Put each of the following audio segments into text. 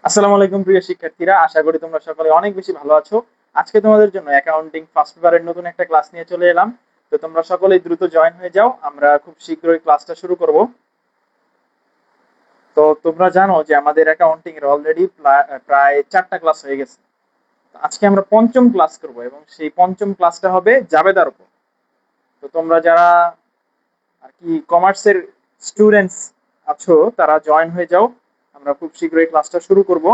আসসালামু আলাইকুম প্রিয় শিক্ষার্থীরা, আশা করি তোমরা সকলে অনেক বেশি ভালো আছো। আজকে তোমাদের জন্য অ্যাকাউন্টিং ফার্স্ট পেপারের নতুন একটা ক্লাস নিয়ে চলে এলাম। তো তোমরা সকলেই দ্রুত জয়েন হয়ে যাও, আমরা খুব শীঘ্রই ক্লাসটা শুরু করব। তো তোমরা জানো যে আমাদের অ্যাকাউন্টিং এর অলরেডি প্রায় 4টা ক্লাস হয়ে গেছে। তো আজকে আমরা পঞ্চম ক্লাস করব এবং সেই পঞ্চম ক্লাসটা হবে জাবেদার উপর। তো তোমরা যারা আর কি কমার্সের স্টুডেন্টস আছো তারা জয়েন হয়ে যাও, আমরা খুব শীঘ্রই ক্লাসটা শুরু করব।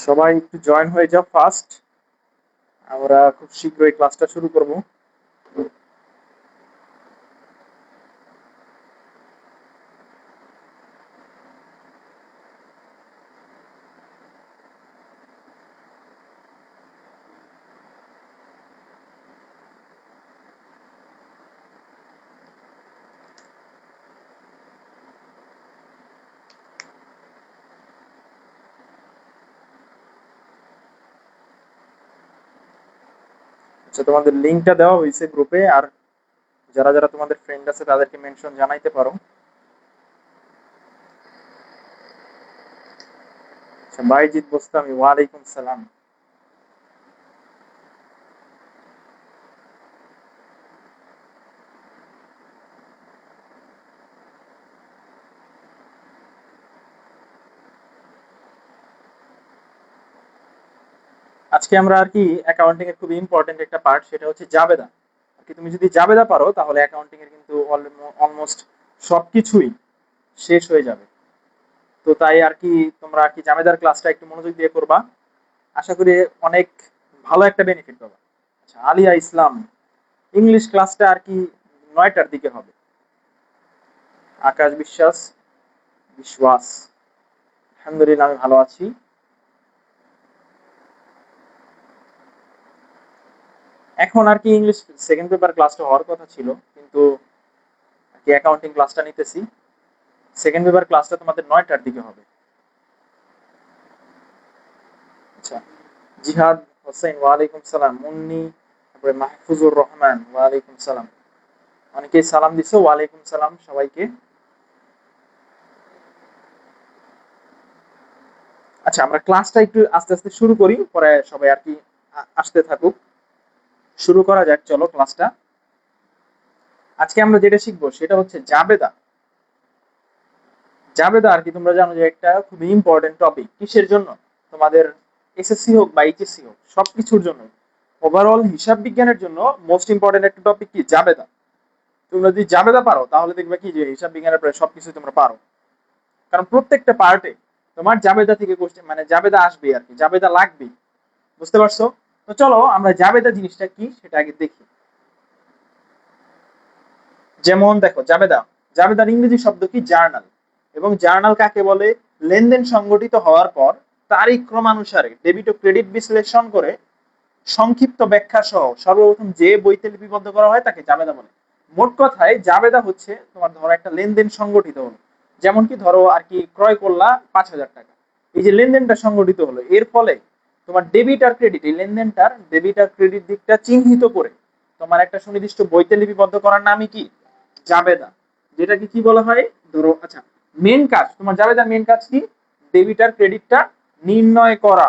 সবাই একটু জয়েন হয়ে যাও ফার্স্ট, আমরা খুব শীঘ্রই ক্লাসটা শুরু করব। আচ্ছা, তোমাদের লিংকটা দেওয়া হয়েছে গ্রুপে, আর যারা যারা তোমাদের ফ্রেন্ড আছে তাদেরকে মেনশন জানাইতে পারো। আচ্ছা, বাইজিৎ বোস্তামি, ওয়ালাইকুম সালাম। আজকে আমরা আর কি অ্যাকাউন্টিং এর খুব ইম্পর্টেন্ট একটা পার্ট, সেটা হচ্ছে জাবেদা। আর কি তুমি যদি জাবেদা পারো তাহলে অ্যাকাউন্টিং এর কিন্তু অলমোস্ট সবকিছুই শেষ হয়ে যাবে। তো তাই আর কি তোমরা আর কি জাবেদার ক্লাসটা একটু মনোযোগ দিয়ে করবা, আশা করি অনেক ভালো একটা বেনিফিট পাবা। আচ্ছা, আলিয়া ইসলাম, ইংলিশ ক্লাসটা আর কি 9টার দিকে হবে। আকাশ বিশ্বাস, বিশ্বাস, আলহামদুলিল্লাহ আমি ভালো আছি। এখন আর কি ইংলিশ সেকেন্ড পেপার ক্লাসটা হওয়ার কথা ছিল, কিন্তু আর কি অ্যাকাউন্টিং ক্লাসটা নিতেছি। সেকেন্ড পেপার ক্লাসটা তোমাদের 9টার দিকে হবে। আচ্ছা, জিহাদ হোসেন, ওয়ালাইকুম সালাম। মুন্নি, তারপরে মাহফুজুর রহমান, ওয়ালাইকুম সালাম। অনেকেই সালাম দিছো, ওয়ালাইকুম সালাম সবাইকে। আচ্ছা, আমরা ক্লাসটা একটু আস্তে আস্তে শুরু করি, পরে সবাই আর কি আসতে থাকুক। শুরু করা যাক, চলো ক্লাসটা। আজকে আমরা যেটা শিখবো সেটা হচ্ছে জাবেদা। জাবেদা আর কি তোমরা জানো যে একটা খুবই ইম্পর্টেন্ট টপিক। কিসের জন্য? তোমাদের এসএসসি হোক বা এইচএসসি হোক, সবকিছুর জন্য, ওভারঅল হিসাব বিজ্ঞানের জন্য মোস্ট ইম্পর্টেন্ট একটা টপিক কি? জাবেদা। তোমরা যদি জাবেদা পারো তাহলে দেখবে কি যে হিসাব বিজ্ঞানের প্রায় সবকিছু তোমরা পারো, কারণ প্রত্যেকটা পার্টে তোমার জাবেদা থেকে কোশ্চেন, মানে জাবেদা আসবে আর কি, জাবেদা লাগবে। বুঝতে পারছো? তো চলো আমরা জাবেদা জিনিসটা কি সেটা আগে দেখি। যেমন দেখো, জাবেদা, জাবেদার ইংরেজি শব্দ কি? জার্নাল। এবং জার্নাল কাকে বলে? লেনদেন সংগঠিত হওয়ার পর তারিখ ক্রমানুসারে ডেবিট ও ক্রেডিট বিশ্লেষণ করে সংক্ষিপ্ত ব্যাখ্যা সহ সর্বপ্রথম যে বইতে লিপিবদ্ধ করা হয় তাকে জাবেদা বলে। মোট কথায় জাবেদা হচ্ছে তোমার ধরো একটা লেনদেন সংগঠিত হলো, যেমন কি ধরো আর কি ক্রয় করলা 5,000 টাকা, এই যে লেনদেনটা সংগঠিত হলো, এর ফলে তোমার ডেবিট আর ক্রেডিট, এই লেনদেনটার ডেবিট আর ক্রেডিট দিকটা চিহ্নিত করে তোমার একটা সুনির্দিষ্ট বইতে লিপিবদ্ধ করার নামই কি? জাবেদা। যেটাকে কি বলা হয়? ধরো, আচ্ছা, মেন কাজ, তোমার জাবেদার মেন কাজ কি? ডেবিট আর ক্রেডিটটা নির্ণয় করা।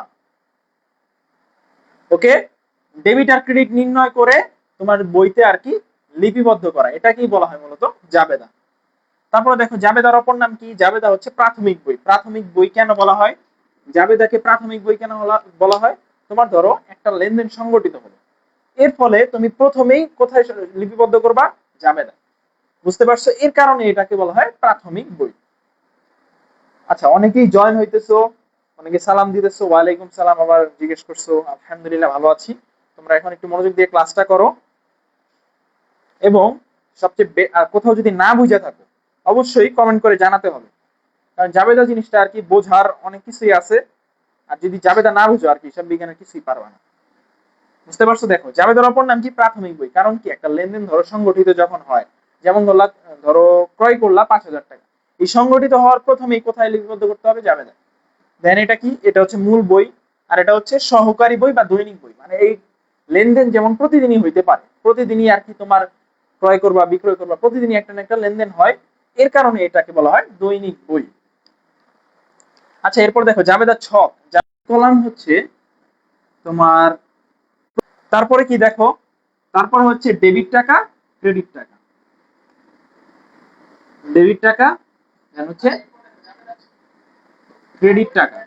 ওকে, ডেবিট আর ক্রেডিট নির্ণয় করে তোমার বইতে আর কি লিপিবদ্ধ করা, এটাকেই বলা হয় মূলত জাবেদা। তারপরে দেখো, জাবেদার অপর নাম কি? জাবেদা হচ্ছে প্রাথমিক বই। প্রাথমিক বই কেন বলা হয়? জাবেদাকে প্রাথমিক বই কেন বলা হয়? তোমার ধরো একটা লেনদেন সংগঠিত হলো, এর ফলে তুমি প্রথমেই কোথায় লিপিবদ্ধ করবা? জাবেদা। বুঝতে পারছো? এর কারণে এটাকে বলা হয় প্রাথমিক বই। আচ্ছা, অনেকেই জয়েন হইতেছো, অনেকে সালাম দিতেছো, ওয়ালাইকুম সালাম, আবার জিজ্ঞেস করছো, আলহামদুলিল্লাহ ভালো আছি। তোমরা এখন একটু মনোযোগ দিয়ে ক্লাসটা করো, এবং সবচেয়ে কোথাও যদি না বুঝে থাকো অবশ্যই কমেন্ট করে জানাতে হবে, কারণ জাবেদা জিনিসটা আর কি বোঝার অনেক কিছুই আছে, আর যদি জাবেদা না বুঝো আর কি সব বিজ্ঞানের কিছুই পারবে না। বুঝতে পারছো? দেখো, জাবেদার অপর নাম কি? প্রাথমিক বই। কারণ কি? একটা লেনদেন ধরো সংগঠিত যখন হয়, যেমন ধরো ক্রয় করলা 5,000 টাকা, এই সংগঠিত হওয়ার প্রথমেই কোথায় লিপিবদ্ধ করতে হবে? জাবেদা। দেন এটা কি? এটা হচ্ছে মূল বই, আর এটা হচ্ছে সহকারী বই বা দৈনিক বই। মানে এই লেনদেন যেমন প্রতিদিনই হইতে পারে, প্রতিদিনই আর কি তোমার ক্রয় করবা বিক্রয় করবা, প্রতিদিনই একটা না একটা লেনদেন হয়, এর কারণে এটাকে বলা হয় দৈনিক বই। আচ্ছা, এরপর দেখো জাবেদা ছক, কলাম হচ্ছে তোমার, তারপরে কি দেখো, তারপর হচ্ছে ডেবিট টাকা, ক্রেডিট টাকা, ডেবিট টাকা হচ্ছে ক্রেডিট টাকা।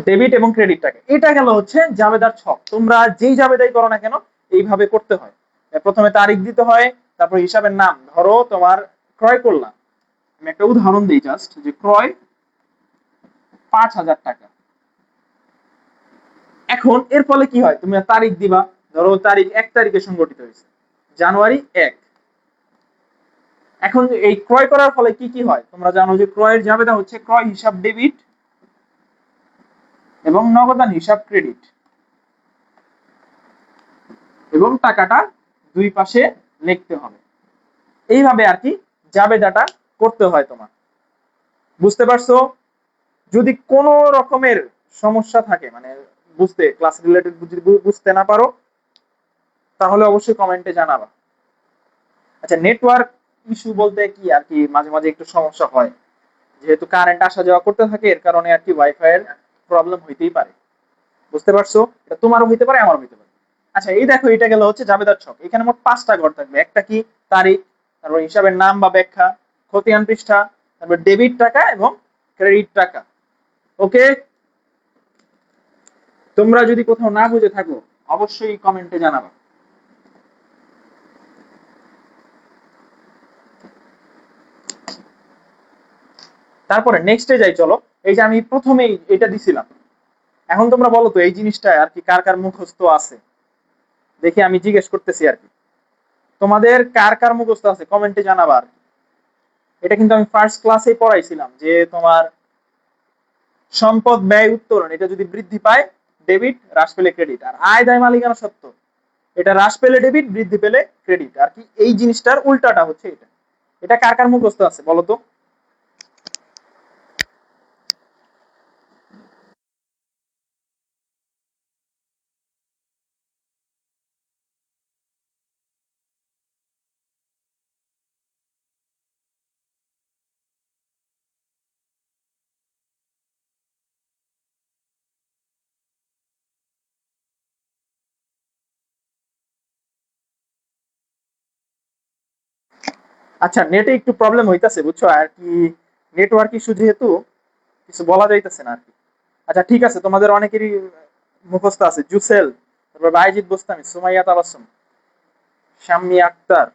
ডেবিট এবং ক্রেডিট টাকা, এটা গেল হচ্ছে জাবেদার ছক। তোমরা যেই জাবেদাই করো না কেন এইভাবে করতে হয়। প্রথমে তারিখ দিতে হয়, তারপর হিসাবের নাম। ধরো তোমার ক্রয় করলাম, আমি একটা উদাহরণ দিই জাস্ট, যে ক্রয় 5,000 টাকা। এখন এর ফলে কি হয়? তুমি তারিখ দিবা, ধরো তারিখ 1 তারিখে সংগঠিত হয়েছে, জানুয়ারি 1। এখন এই ক্রয় করার ফলে কি কি হয় তোমরা জানো, যে ক্রয়ের জাবেদা হচ্ছে ক্রয় হিসাব ডেবিট এবং নগদান হিসাব ক্রেডিট, এবং টাকাটা দুই পাশে লিখতে হবে। এইভাবে আর কি জাবেদাটা করতে হয় তোমার। বুঝতে পারছো? যদি কোনো রকমের সমস্যা থাকে, মানে বুঝতে, ক্লাস রিলেটেড যদি বুঝতে না পারো, তাহলে অবশ্যই কমেন্টে জানাবা। আচ্ছা, নেটওয়ার্ক ইস্যু বলতে কি আর কি, মাঝে মাঝে একটু সমস্যা হয়, যেহেতু কারেন্ট আসা যাওয়া করতে থাকে, এর কারণে আর কি ওয়াইফাই এর প্রবলেম হইতেই পারে। বুঝতে পারছো? এটা তোমারও হইতে পারে, আমারও হইতে পারে। আচ্ছা, এই দেখো, এটা গেল হচ্ছে জাবেদার ছক। এখানে মোট 5টা ঘর থাকবে। একটা কি? তারিখ, তারপর হিসাবের নাম বা ব্যাখ্যা, খতিয়ান পৃষ্ঠা, তারপর ডেবিট টাকা এবং ক্রেডিট টাকা। ওকে, তোমরা যদি কোথাও না বুঝে থাকো অবশ্যই কমেন্টে জানাবা। তারপরে নেক্সটে যাই, চলো। এই যে আমি প্রথমেই এটা দিছিলাম, এখন তোমরা বলো তো এই জিনিসটা আর কি কার কার মুখস্থ আছে? দেখি, আমি জিজ্ঞেস করতেছি আর কি, তোমাদের কার কার মুখস্থ আছে কমেন্টে জানাবা আর কি। এটা কিন্তু আমি ফার্স্ট ক্লাসেই পড়াইছিলাম, যে তোমার সম্পদ ব্যয় উত্তোলন, এটা যদি বৃদ্ধি পায় ডেবিট, হ্রাস পেলে ক্রেডিট। আর আয় দায় মালিকানা সত্ত্ব, এটা হ্রাস পেলে ডেবিট, বৃদ্ধি পেলে ক্রেডিট। আর কি এই জিনিসটার উল্টাটা হচ্ছে এটা। এটা কার কার মুখস্থ আছে বলো তো? আচ্ছা, নেটে একটু প্রবলেম হইতাছে বুঝছো আর কি, নেটওয়ার্ক ইস্যু যেহেতু কিছু বলা যাইতেছে না আর কি। আচ্ছা ঠিক আছে, তোমাদের অনেকেরই মুখস্থ আছে। জুসেল, তারপর বাইজিদ বোস্তামি, সুমাইয়া তাবাসসুম, শাম্মী আক্তার,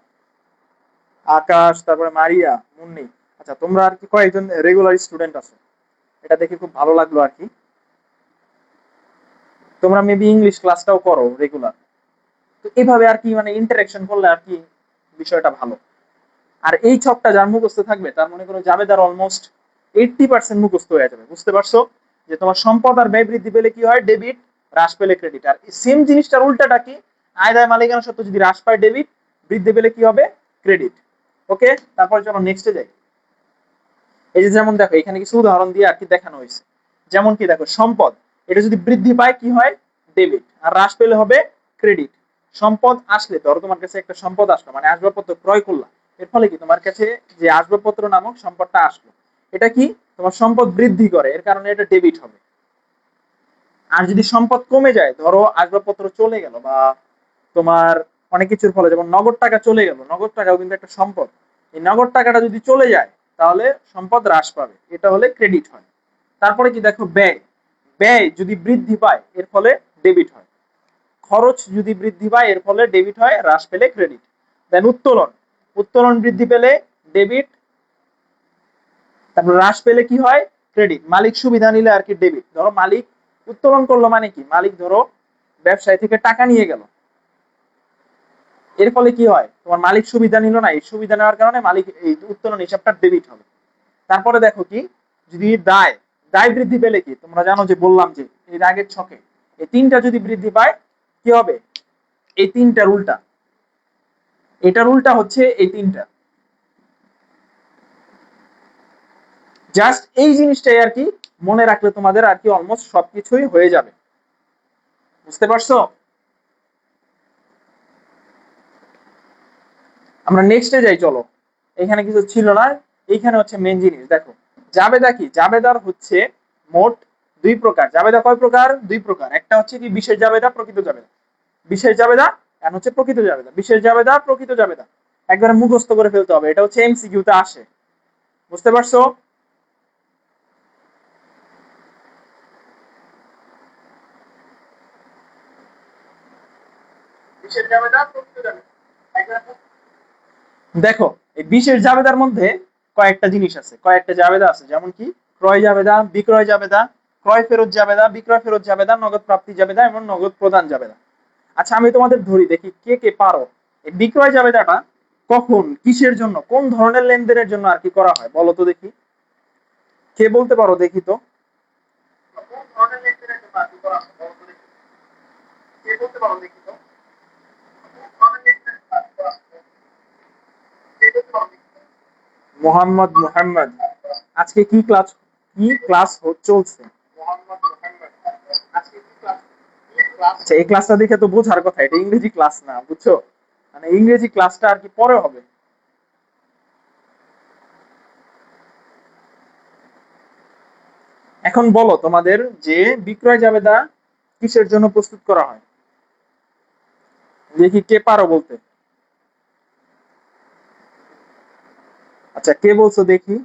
আকাশ, তারপরে মারিয়া, মুন্নি। আচ্ছা, তোমরা আর কি কয়েকজন রেগুলার স্টুডেন্ট আছো, এটা দেখে খুব ভালো লাগলো আর কি। তোমরা মেবি ইংলিশ ক্লাসটাও করো রেগুলার। তো এইভাবে আর কি মানে ইন্টারাকশন করলে আর কি বিষয়টা ভালো। আর এই ছকটা যার মুখস্থ থাকবে তার মনে করো জাবেদার অলমোস্ট 80% মুখস্থ হয়ে যাবে। বুঝতে পারছো? যে তোমার সম্পদ আর ব্যয় বৃদ্ধি পেলে কি হয়? ডেবিট, হ্রাস পেলে ক্রেডিট। আর সেম জিনিসটার উল্টাটা কি? আয় দায় মালিকানা সত্ত্ব যদি হ্রাস পায় ডেবিট, বৃদ্ধি পেলে কি হবে? ক্রেডিট। ওকে, তারপর চলো নেক্সটে যাই। এই যে যেমন দেখো, এখানে কিছু উদাহরণ দিয়ে আর কি দেখানো হয়েছে। যেমন কি দেখো, সম্পদ, এটা যদি বৃদ্ধি পায় কি হয়? ডেবিট, আর হ্রাস পেলে হবে ক্রেডিট। সম্পদ আসলে, ধরো তোমার কাছে একটা সম্পদ আসলো, মানে আসবাবপত্র ক্রয় করলাম, এর ফলে কি তোমার কাছে যে আসবাবপত্র নামক সম্পদটা আসলো, এটা কি তোমার সম্পদ বৃদ্ধি করে, এর কারণে এটা ডেবিট হবে। আর যদি সম্পদ কমে যায়, ধরো আসবাবপত্র চলে গেল, বা তোমার অনেক কিছুর ফলে, যেমন নগদ টাকা চলে গেল, নগদ টাকাও কিন্তু একটা সম্পদ, এই নগদ টাকাটা যদি চলে যায় তাহলে সম্পদ হ্রাস পাবে, এটা হলে ক্রেডিট হয়। তারপরে কি দেখো, ব্যয়, ব্যয় যদি বৃদ্ধি পায় এর ফলে ডেবিট হয়। খরচ যদি বৃদ্ধি পায় এর ফলে ডেবিট হয়, হ্রাস পেলে ক্রেডিট। দেন উত্তোলন, উত্তোলন বৃদ্ধি পেলে ডেবিট, তারপর হ্রাস পেলে কি হয়? ক্রেডিট। মালিক সুবিধা নিলে আর কি ডেবিট। ধরো মালিক উত্তোলন করলো, মানে কি মালিক ধরো ব্যবসায়ী থেকে টাকা নিয়ে গেল, এর ফলে কি হয়? তোমার মালিক সুবিধা নিল না, এই সুবিধা নেওয়ার কারণে মালিক এই উত্তোলন হিসাবটা ডেবিট হবে। তারপরে দেখো কি, যদি দায়, দায় বৃদ্ধি পেলে কি তোমরা জানো, যে বললাম যে এর আগের ছকে, এই তিনটা যদি বৃদ্ধি পায় কি হবে? এই তিনটার উল্টা, এটার উল্টা হচ্ছে এই তিনটা। জাস্ট এই জিনিসটাই আর কি মনে রাখলে তোমাদের আর কি অলমোস্ট সবকিছুই হয়ে যাবে। বুঝতে পারছো? আমরা নেক্সটে যাই, চলো। এখানে কিছু ছিল না, এইখানে হচ্ছে মেন জিনিস। দেখো জাবেদা কি? জাবেদার হচ্ছে মোট দুই প্রকার। জাবেদা কয় প্রকার? দুই প্রকার। একটা হচ্ছে কি বিশেষ জাবেদা, প্রকৃত জাবেদা। বিশেষ জাবেদা আর হচ্ছে প্রকৃত জাবেদা। বিশেষ জাবেদা, প্রকৃত জাবেদা একবারে মুখস্থ করে ফেলতে হবে, এটা হচ্ছে এমসিকিউ তে আসে। বুঝতে পারছো? বিশেষ জাবেদা, প্রকৃত জাবেদা। দেখো এই বিশেষ জাবেদার মধ্যে কয়েকটা জিনিস আছে, কয়েকটা জাবেদা আছে, যেমন কি ক্রয় জাবেদা, বিক্রয় জাবেদা, ক্রয় ফেরত জাবেদা, বিক্রয় ফেরত জাবেদা, নগদ প্রাপ্তি জাবেদা এবং নগদ প্রদান জাবেদা। আচ্ছা আমি তোমাদের ধরি, দেখি কে কে পারো। এই বিক্রয় জাবেদাটা কখন, কিসের জন্য, কোন ধরনের লেনদেনের জন্য আর কি করা হয় বলো তো দেখি, কে বলতে পারো দেখি তো? কোন ধরনের লেনদেনের জন্য আর কি করা হয় বলো তো দেখি, কে বলতে পারো দেখি তো? মোহাম্মদ মোহাম্মদ আজকে কি ক্লাস চলছে? আচ্ছা এই ক্লাসটা দেখে তো বোঝার কথা এটা ইংরেজি ক্লাস না, বুঝছো? মানে ইংরেজি ক্লাসটা আর কি পরে হবে। এখন বলো তোমাদের যে বিক্রয় জাবেদা কিসের জন্য প্রস্তুত করা হয়, দেখি কে পারো বলতে। আচ্ছা কে বলছো দেখি?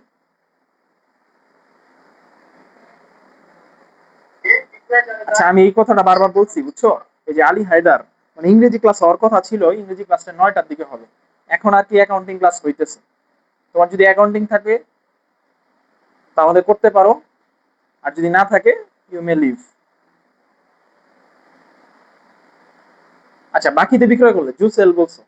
আচ্ছা আমি এই কথাটা বারবার বলছি, বুঝছো? এই যে আলী হায়দার, মানে ইংরেজি ক্লাস হওয়ার কথা ছিল, ইংরেজি ক্লাসটা 9টার দিকে হবে, এখন আর কি অ্যাকাউন্টিং ক্লাস হইতেছে। তোমার যদি অ্যাকাউন্টিং থাকে তাহলে করতে পারো, আর যদি না থাকে ইউ মে লিভ। আচ্ছা বাকিতে বিক্রয় করলে জুসেল বলছো,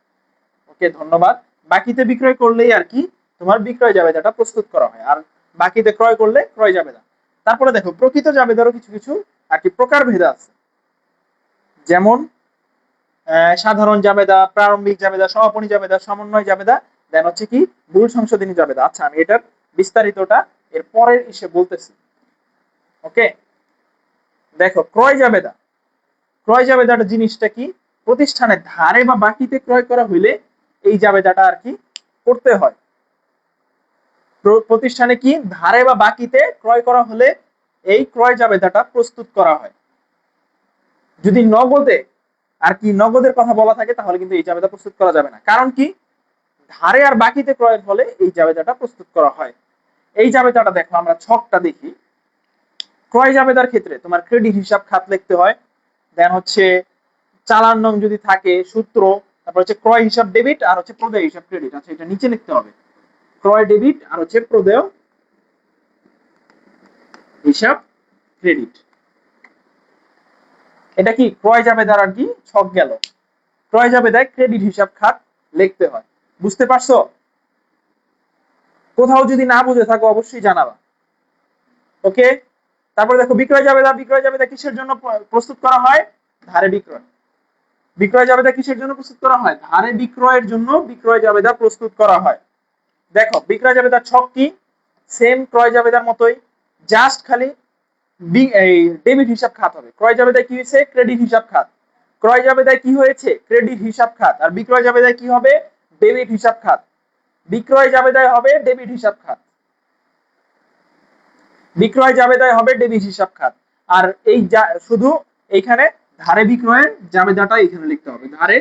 ওকে ধন্যবাদ। বাকিতে বিক্রয় করলেই আর কি তোমার বিক্রয় জাবেদাটা প্রস্তুত করা হয়, আর বাকিতে ক্রয় করলে ক্রয় জাবেদা। তারপরে দেখো প্রকৃত জাবেদারও কিছু কিছু আর কি প্রকার ভেদ আছে, যেমন সাধারণ জাবেদা, প্রারম্ভিক জাবেদা, সমাপনী জাবেদা, সমন্বয় জাবেদা, দেন হচ্ছে কি ভুল সংশোধনী জাবেদা। আচ্ছা আমি এটার বিস্তারিতটা এর পরের ইসে বলতেছি। ওকে দেখো ক্রয় জাবেদা, ক্রয় জাবেদাটা জিনিসটা কি? প্রতিষ্ঠানের ধারে বা বাকিতে ক্রয় করা হইলে এই জাবেদাটা আর কি করতে হয়। প্রতিষ্ঠানে কি ধারে বা বাকিতে ক্রয় করা হলে এই ক্রয় জাবেদাটা প্রস্তুত করা হয়। যদি নগদে আর কি নগদের কথা বলা থাকে তাহলে কিন্তু এই জাবেদা প্রস্তুত করা যাবে না, কারণ কি ধারে আর বাকিতে ক্রয়ের ফলে এই জাবেদাটা প্রস্তুত করা হয়। এই জাবেদাটা দেখো আমরা ছকটা দেখি। ক্রয় জাবেদার ক্ষেত্রে তোমার ক্রেডিট হিসাব খাত লিখতে হয়, দেন হচ্ছে চালান নং যদি থাকে সূত্র, তারপর হচ্ছে ক্রয় হিসাব ডেবিট আর হচ্ছে প্রদেয় হিসাব ক্রেডিট। আচ্ছা এটা নিচে লিখতে হবে, ক্রয় ডেবিট আর হচ্ছে প্রদেয় হিসাব ক্রেডিট। এটা কি ক্রয় জাবেদার আর কি ছক গেল। ক্রয় জাবেদায় ক্রেডিট হিসাব খাত লিখতে হয়। বুঝতে পারছো? কোথাও যদি না বুঝে থাকো অবশ্যই জানাবা। ওকে তারপরে দেখো বিক্রয় জাবেদা, বিক্রয় জাবেদা কিসের জন্য প্রস্তুত করা হয়? ধারে বিক্রয়। বিক্রয় জাবেদা কিসের জন্য প্রস্তুত করা হয়? ধারে বিক্রয়ের জন্য বিক্রয় জাবেদা প্রস্তুত করা হয়। দেখো বিক্রয় জাবেদার ছক কি? সেম ক্রয় জাবেদার মতোই, জাস্ট খালি এই ডেবিট হিসাব খাত হবে। ক্রয় জাবেদায় কি হয়েছে? ক্রেডিট হিসাব খাত। ক্রয় জাবেদায় কি হয়েছে? ক্রেডিট হিসাব খাত। আর বিক্রয় জাবেদায় কি হবে? ডেবিট হিসাব খাত। বিক্রয় জাবেদায় হবে ডেবিট হিসাব খাত, বিক্রয় জাবেদায় হবে ডেবিট হিসাব খাত। আর এই শুধু এইখানে ধারে বিক্রয়ের জাবেদাটা এখানে লিখতে হবে, ধারে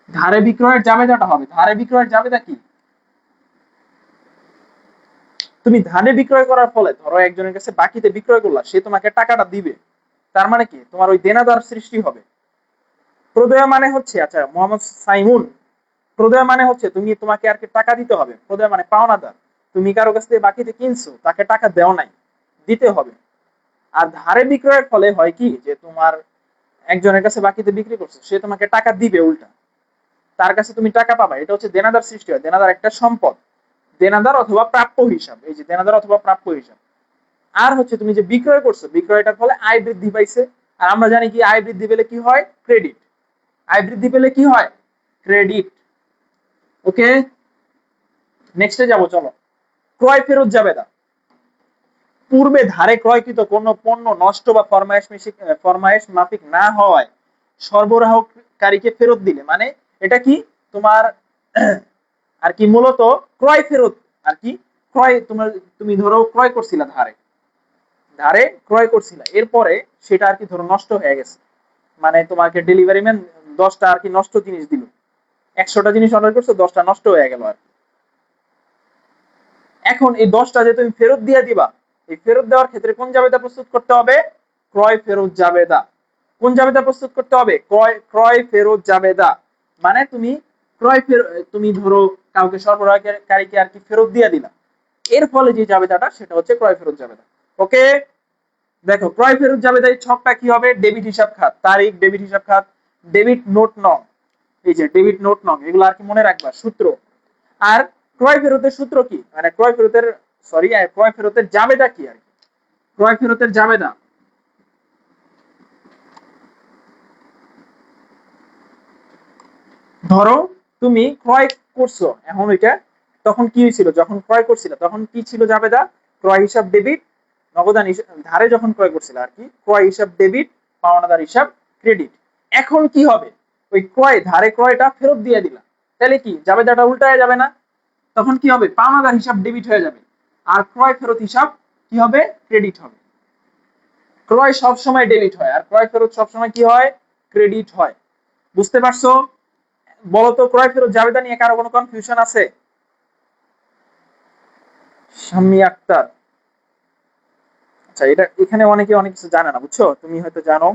ধারে বিক্রয়ের জাবেদাটা হবে। ধারে বিক্রয়ের জাবেদা কি? তুমি ধারে বিক্রয় করার ফলে ধরো একজনের কাছে বাকিতে বিক্রয় করলা, সে তোমাকে টাকাটা দিবে, তার মানে কি তোমার ওই দেনাদার সৃষ্টি হবে। প্রদেয় মানে হচ্ছে, আচ্ছা মোহাম্মদ সাইমুন, প্রদেয় মানে হচ্ছে তুমি তোমাকে আর কি টাকা দিতে হবে। প্রদেয় মানে পাওনাদার, তুমি কারো কাছ থেকে বাকিতে কিনছো, তাকে টাকা দেও নাই, দিতে হবে। আর ধারে বিক্রয়ের ফলে হয় কি যে তোমার একজনের কাছে বাকিতে বিক্রি করছো, সে তোমাকে টাকা দিবে উল্টা, তার কাছে তুমি টাকা পাবা, এটা হচ্ছে দেনাদার সৃষ্টি হয়। দেনাদার একটা সম্পদ, দেনাদার অথবা প্রাপ্য হিসাব, এই যে দেনাদার অথবা প্রাপ্য হিসাব। আর হচ্ছে তুমি যে বিক্রয় করছো, বিক্রয়টার ফলে আয় বৃদ্ধি পাইছে, আর আমরা জানি কি আয় বৃদ্ধি পেলে কি হয়, ক্রেডিট। আয় বৃদ্ধি পেলে কি হয়, ক্রেডিট। ওকে, নেক্সটে যাব, চলো। ক্রয় ফেরত জাবেদা। পূর্বে ধারে ক্রয়কৃত কোন পণ্য নষ্ট বা ফরমায়েশ মাফিক না হওয়ায় সরবরাহকারীকে ফেরত দিলে, মানে এটা কি তোমার আর কি মূলত ক্রয় ফেরত আর কি। ক্রয় তুমি ধরো ক্রয় করছিলা, ধারে ধারে ক্রয় করছিলা, এরপরে সেটা আর কি ধরো নষ্ট হয়ে গেছে, মানে তোমাকে ডেলিভারি ম্যান 10টা আর কি নষ্ট জিনিস দিল, 100টা জিনিস অর্ডার করছো, 10টা নষ্ট হয়ে গেল আর কি। এখন এই 10টা যে তুমি ফেরত দিয়ে দিবা, এই ফেরত দেওয়ার ক্ষেত্রে কোন জাবেদা প্রস্তুত করতে হবে, ক্রয় ফেরত জাবেদা। কোন জাবেদা প্রস্তুত করতে হবে, ক্রয় ফেরত জাবেদা। মানে তুমি ধরো কাউকে সরবরাহকারীকে আর কি ফেরত দিয়ে দিলা, এর ফলে যে জাবেদাটা সেটা হচ্ছে ক্রয় ফেরত জাবেদা। ওকে, দেখো ক্রয় ফেরত জাবেদার ছকটা কি হবে, ডেবিট হিসাব খাত, তারিখ, ডেবিট হিসাব খাত, ডেবিট নোট নং, এই যে ডেবিট নোট নং, এগুলো আর কি মনে রাখবা সূত্র। আর ক্রয় ফেরতের সূত্র কি, মানে ক্রয় ফেরতের জাবেদা কি আর কি। ক্রয় ফেরতের জাবেদা, ধরো তুমি ক্রয় করছো, এখন ওইটা তখন কি হয়েছিল, যখন ক্রয় করছিল তখন কি ছিল জাবেদা, ক্রয় হিসাব ডেবিট, নগদান ধারে যখন ক্রয় করছিল আর কি, ক্রয় হিসাব ডেবিট, পাওনাদার হিসাব ক্রেডিট। এখন কি হবে, ওই ধারে ক্রয়টা ফেরত দিয়ে দিলা, তাহলে কি জাবেদাটা উল্টায় যাবে না, তখন কি হবে, পাওনাদার হিসাব ডেবিট হয়ে যাবে, আর ক্রয় ফেরত হিসাব কি হবে, ক্রেডিট হবে। ক্রয় সবসময় ডেবিট হয়, আর ক্রয় ফেরত সবসময় কি হয়, ক্রেডিট হয়। বুঝতে পারছো, বলতো ক্রয় ফেরত জাবেদা নিয়ে কারো কোনো কনফিউশন আছে? শাম্মী আক্তার, আচ্ছা এটা এখানে অনেকে অনেক কিছু জানে না, বুঝছো, তুমি হয়তো জানো,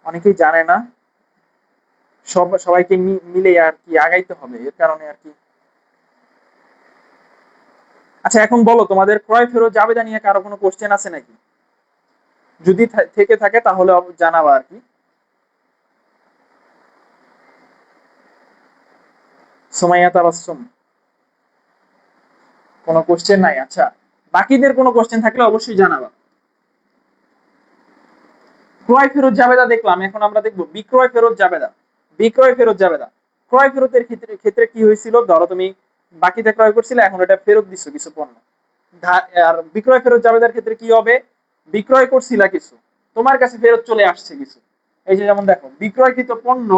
অনেকেই জানে না, সবাইকে মিলে আর কি আগাইতে হবে, এর কারণে আর কি। আচ্ছা এখন বলো, তোমাদের ক্রয় ফেরত জাবেদা নিয়ে কারো কোনো কোশ্চেন আছে নাকি? যদি থেকে থাকে তাহলে জানাবা আর কি। সুমাইয়া তাবাসসুম, কোনো কোশ্চেন নাই? আচ্ছা, বাকিদের কোনো কোশ্চেন থাকলে অবশ্যই জানাবা। ক্রয় ফেরত জাবেদা দেখলাম, এখন আমরা দেখবো বিক্রয় ফেরত জাবেদা। বিক্রয় ফেরত জাবেদা, ক্রয় ফেরতের ক্ষেত্রে কি হয়েছিল, ধরো তুমি বাকিতে ক্রয় করছিলে, এখন এটা ফেরত দিছো কিছু পণ্য, আর বিক্রয় ফেরত জাবেদার ক্ষেত্রে কি হবে, বিক্রয় করছিলা কিছু, তোমার কাছে ফেরত চলে আসছে কিছু। এই যে যেমন দেখো, বিক্রয়কৃত পণ্য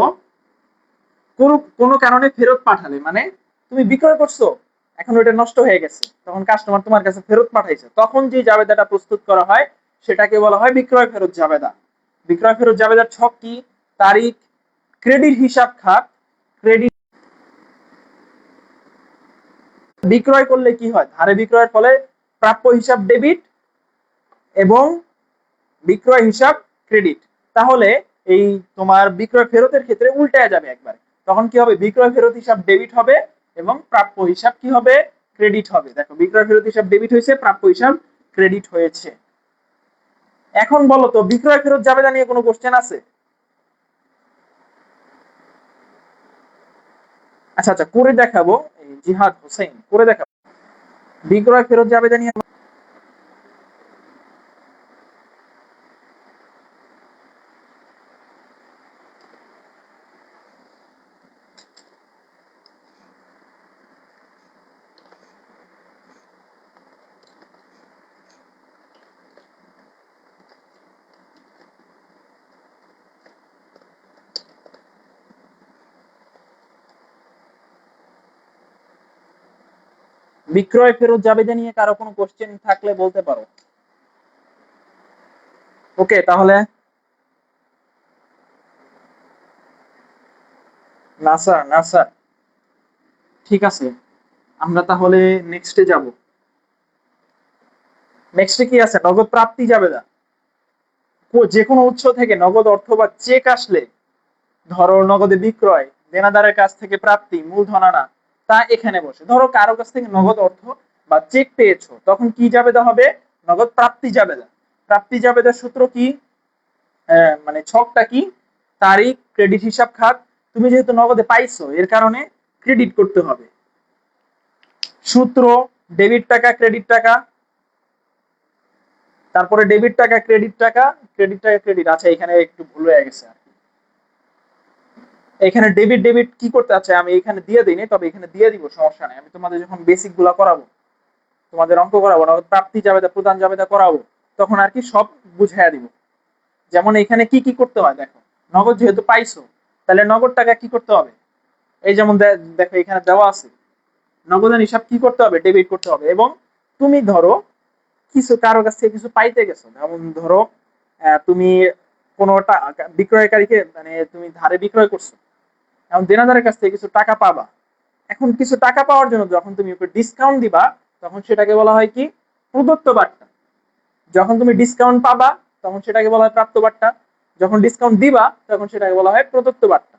কোনো কারণে ফেরত পাঠালে, মানে তুমি বিক্রয় করছো, এখন ওটা নষ্ট হয়ে গেছে, তখন কাস্টমার তোমার কাছে ফেরত পাঠাইছে, তখন যে জাবেদাটা প্রস্তুত করা হয় সেটাকে বলা হয় বিক্রয় ফেরত জাবেদা। বিক্রয় ফেরত জাবেদার ছক কি, তারিখ, ক্রেডিট হিসাব খাত, ক্রেডিট। বিক্রয় করলে কি হয়, ধারে বিক্রয়ের ফলে প্রাপ্য হিসাব ডেবিট এবং বিক্রয় হিসাব ক্রেডিট। তাহলে এই তোমার বিক্রয় ফেরতের ক্ষেত্রে উল্টায় যাবে একবার, তখন কি হবে, বিক্রয় ফেরত হিসাব ডেবিট হবে এবং প্রাপ্য হিসাব কি হবে, ক্রেডিট হবে। দেখো বিক্রয় ফেরত হিসাব ডেবিট হয়েছে, প্রাপ্য হিসাব ক্রেডিট হয়েছে। এখন বলো তো বিক্রয় ফেরত জাবেদা নিয়ে কোনো কোশ্চেন আছে? আচ্ছা আচ্ছা, করে দেখাবো, জিহাদ হোসেন করে দেখাবো বিক্রয় ফেরত জাবেদা নিয়ে। বিক্রয় ফেরত জাবেদা নিয়ে কারো কোনো কোশ্চেন থাকলে বলতে পারো। ওকে, তাহলে নাসার নাসার, ঠিক আছে, আমরা তাহলে নেক্সটে যাব। নেক্সটে কি আছে, নগদ প্রাপ্তি জাবেদা। যে কোনো উৎস থেকে নগদ অর্থ বা চেক আসলে, ধরো নগদে বিক্রয়, দেনাদারের কাছ থেকে প্রাপ্তি, মূলধন আনা, তা এখানে বসে। ধরো কারো কাছ থেকে নগদ অর্থ বা চেক পেয়েছো, তখন কি জাবেদা হবে, নগদ প্রাপ্তি জাবেদা। প্রাপ্তি জাবেদার সূত্র কি, মানে ছকটা কি, তারিখ, ক্রেডিট হিসাব খাত। তুমি যেহেতু নগদে পাইছো, এর কারণে ক্রেডিট করতে হবে, সূত্র ডেবিট টাকা ক্রেডিট টাকা, তারপরে ডেবিট টাকা ক্রেডিট টাকা, ক্রেডিট টাকা ক্রেডিট। আচ্ছা এখানে একটু ভুল হয়ে গেছে, এখানে ডেবিট ডেবিট কি করতে আছে আমি এখানে দিয়ে দিইনি, তবে এখানে দিয়ে দিব, সমস্যা নেই। আমি তোমাদের যখন বেসিক গুলা করাবো, তোমাদের অঙ্ক করাবো না, প্রাপ্তি জাবেদা প্রদান জাবেদা করাবো, তখন আর কি সব বুঝাইয়া দিব। যেমন এখানে কি কি করতে হয় দেখো, নগদ যেহেতু পাইছো, তাহলে নগদ টাকা কি করতে হবে, এই যেমন দেখো এখানে দেওয়া আছে, নগদান হিসাব কি করতে হবে, ডেবিট করতে হবে। এবং তুমি ধরো কিছু কারো কাছ থেকে কিছু পাইতে গেছো, যেমন ধরো তুমি কোনোটা বিক্রয়কারীকে মানে তুমি ধারে বিক্রয় করছো, এখন দেনাদারের কাছ থেকে কিছু টাকা পাবা। এখন কিছু টাকা পাওয়ার জন্য যখন তুমি ওকে ডিসকাউন্ট দিবা, তখন সেটাকে বলা হয় কি, প্রদত্ত বার্তা। যখন তুমি ডিসকাউন্ট পাবা, তখন সেটাকে বলা হয় প্রাপ্ত বার্তা। যখন ডিসকাউন্ট দিবা, তখন সেটাকে বলা হয় প্রদত্ত বার্তা।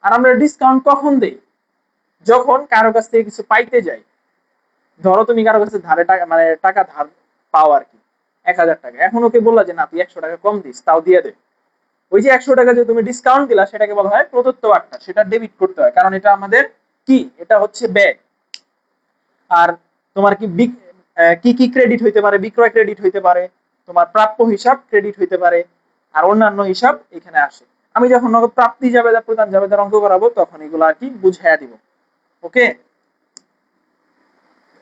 আর আমরা ডিসকাউন্ট কখন দেই, যখন কারো কাছ থেকে কিছু পাইতে যাই। ধরো তুমি কারো কাছে ধারে টাকা মানে টাকা ধার পাও আর কি, 1000 টাকা, এখন ওকে বললা যে না তুই 100 টাকা কম দিস, তাও দিয়ে দে। ওই যে 100 টাকা যে তুমি ডিসকাউন্ট দিলা, সেটাকে বলা হয় প্রদত্ত বার্তা, সেটা ডেবিট করতে হয়, কারণ এটা আমাদের কি, এটা হচ্ছে ব্যয়। আর তোমার কি কি কি ক্রেডিট হইতে পারে, বিক্রয় ক্রেডিট হইতে পারে, তোমার প্রাপ্য হিসাব ক্রেডিট হইতে পারে, আর অন্যান্য হিসাব এখানে আসে। আমি যখন নগদ প্রাপ্তি জাবেদা প্রদান জাবেদার অঙ্ক করাবো, তখন এগুলো আর কি বুঝাইয়া দিব। ওকে,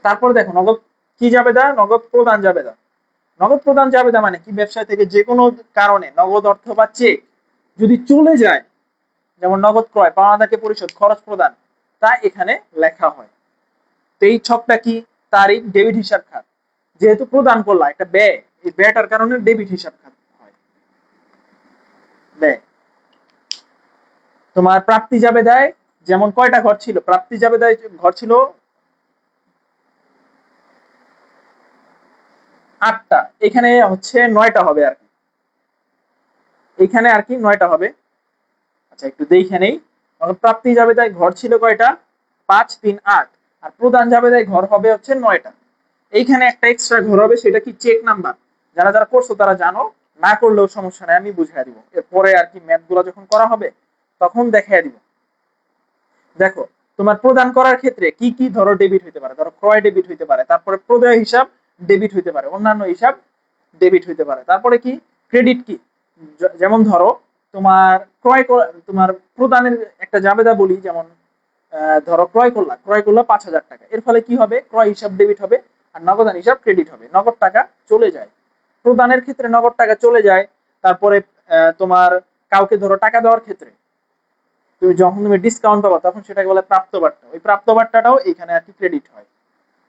তারপর দেখো নগদ কি জাবেদা, নগদ প্রদান জাবেদা। নগদ প্রদান জাবেদা মানে কি, ব্যবসায় থেকে যে কোনো কারণে নগদ অর্থ বা চেক যদি চলে যায়, যেমন নগদ ক্রয়, পাওনাদারকে পরিশোধ, খরচ প্রদান, তা এখানে লেখা হয়। তো এই ছকটা কি, তারিখ ডেবিট হিসাব খাত, যেহেতু প্রদান করলা একটা ব্যয়, এই ব্যয়টার কারণে ডেবিট হিসাব খাত হয় ব্যয়। তোমার প্রাপ্তি জাবেদায় যেমন কয়টা ঘর ছিল, প্রাপ্তি জাবেদায় ঘর ছিল 8টা, এখানে হচ্ছে 9টা হবে আর কি, এখানে আর কি 9টা হবে। আচ্ছা একটু দেখে নেই, প্রাপ্তি জাবেদায় ঘর ছিল কয়টা, 5 3 8, আর প্রদান জাবেদায় ঘর হবে হচ্ছে 9টা। এইখানে একটা এক্সট্রা ঘর হবে, সেটা কি চেক নাম্বার। যারা যারা করছো তারা জানো, না করলেও সমস্যা নেই, আমি বুঝিয়ে দিব এরপরে আর কি, ম্যাথ গুলো যখন করা হবে তখন দেখাই দিব। দেখো তোমার প্রদান করার ক্ষেত্রে কি কি ধরো ডেবিট হইতে পারে, ধরো ক্রয় ডেবিট হইতে পারে, তারপরে প্রদেয় হিসাব ডেবিট হইতে পারে, অন্যান্য হিসাব ডেবিট হইতে পারে। তারপরে কি ক্রেডিট কি, যেমন ধরো তোমার তোমার প্রদানের একটা জাবেদা বলি, যেমন ধরো ক্রয় করলা 5,000 টাকা, এর ফলে কি হবে, ক্রয় হিসাব ডেবিট হবে, আর নগদান হিসাব ক্রেডিট হবে, নগদ টাকা চলে যায়। প্রদানের ক্ষেত্রে নগদ টাকা চলে যায়। তারপরে তোমার কাউকে ধরো টাকা দেওয়ার ক্ষেত্রে তুমি যখন তুমি ডিসকাউন্ট পাবা, তখন সেটাকে বলে প্রাপ্ত বার্তা, ওই প্রাপ্ত বার্তাটাও এখানে আর কি ক্রেডিট হয়।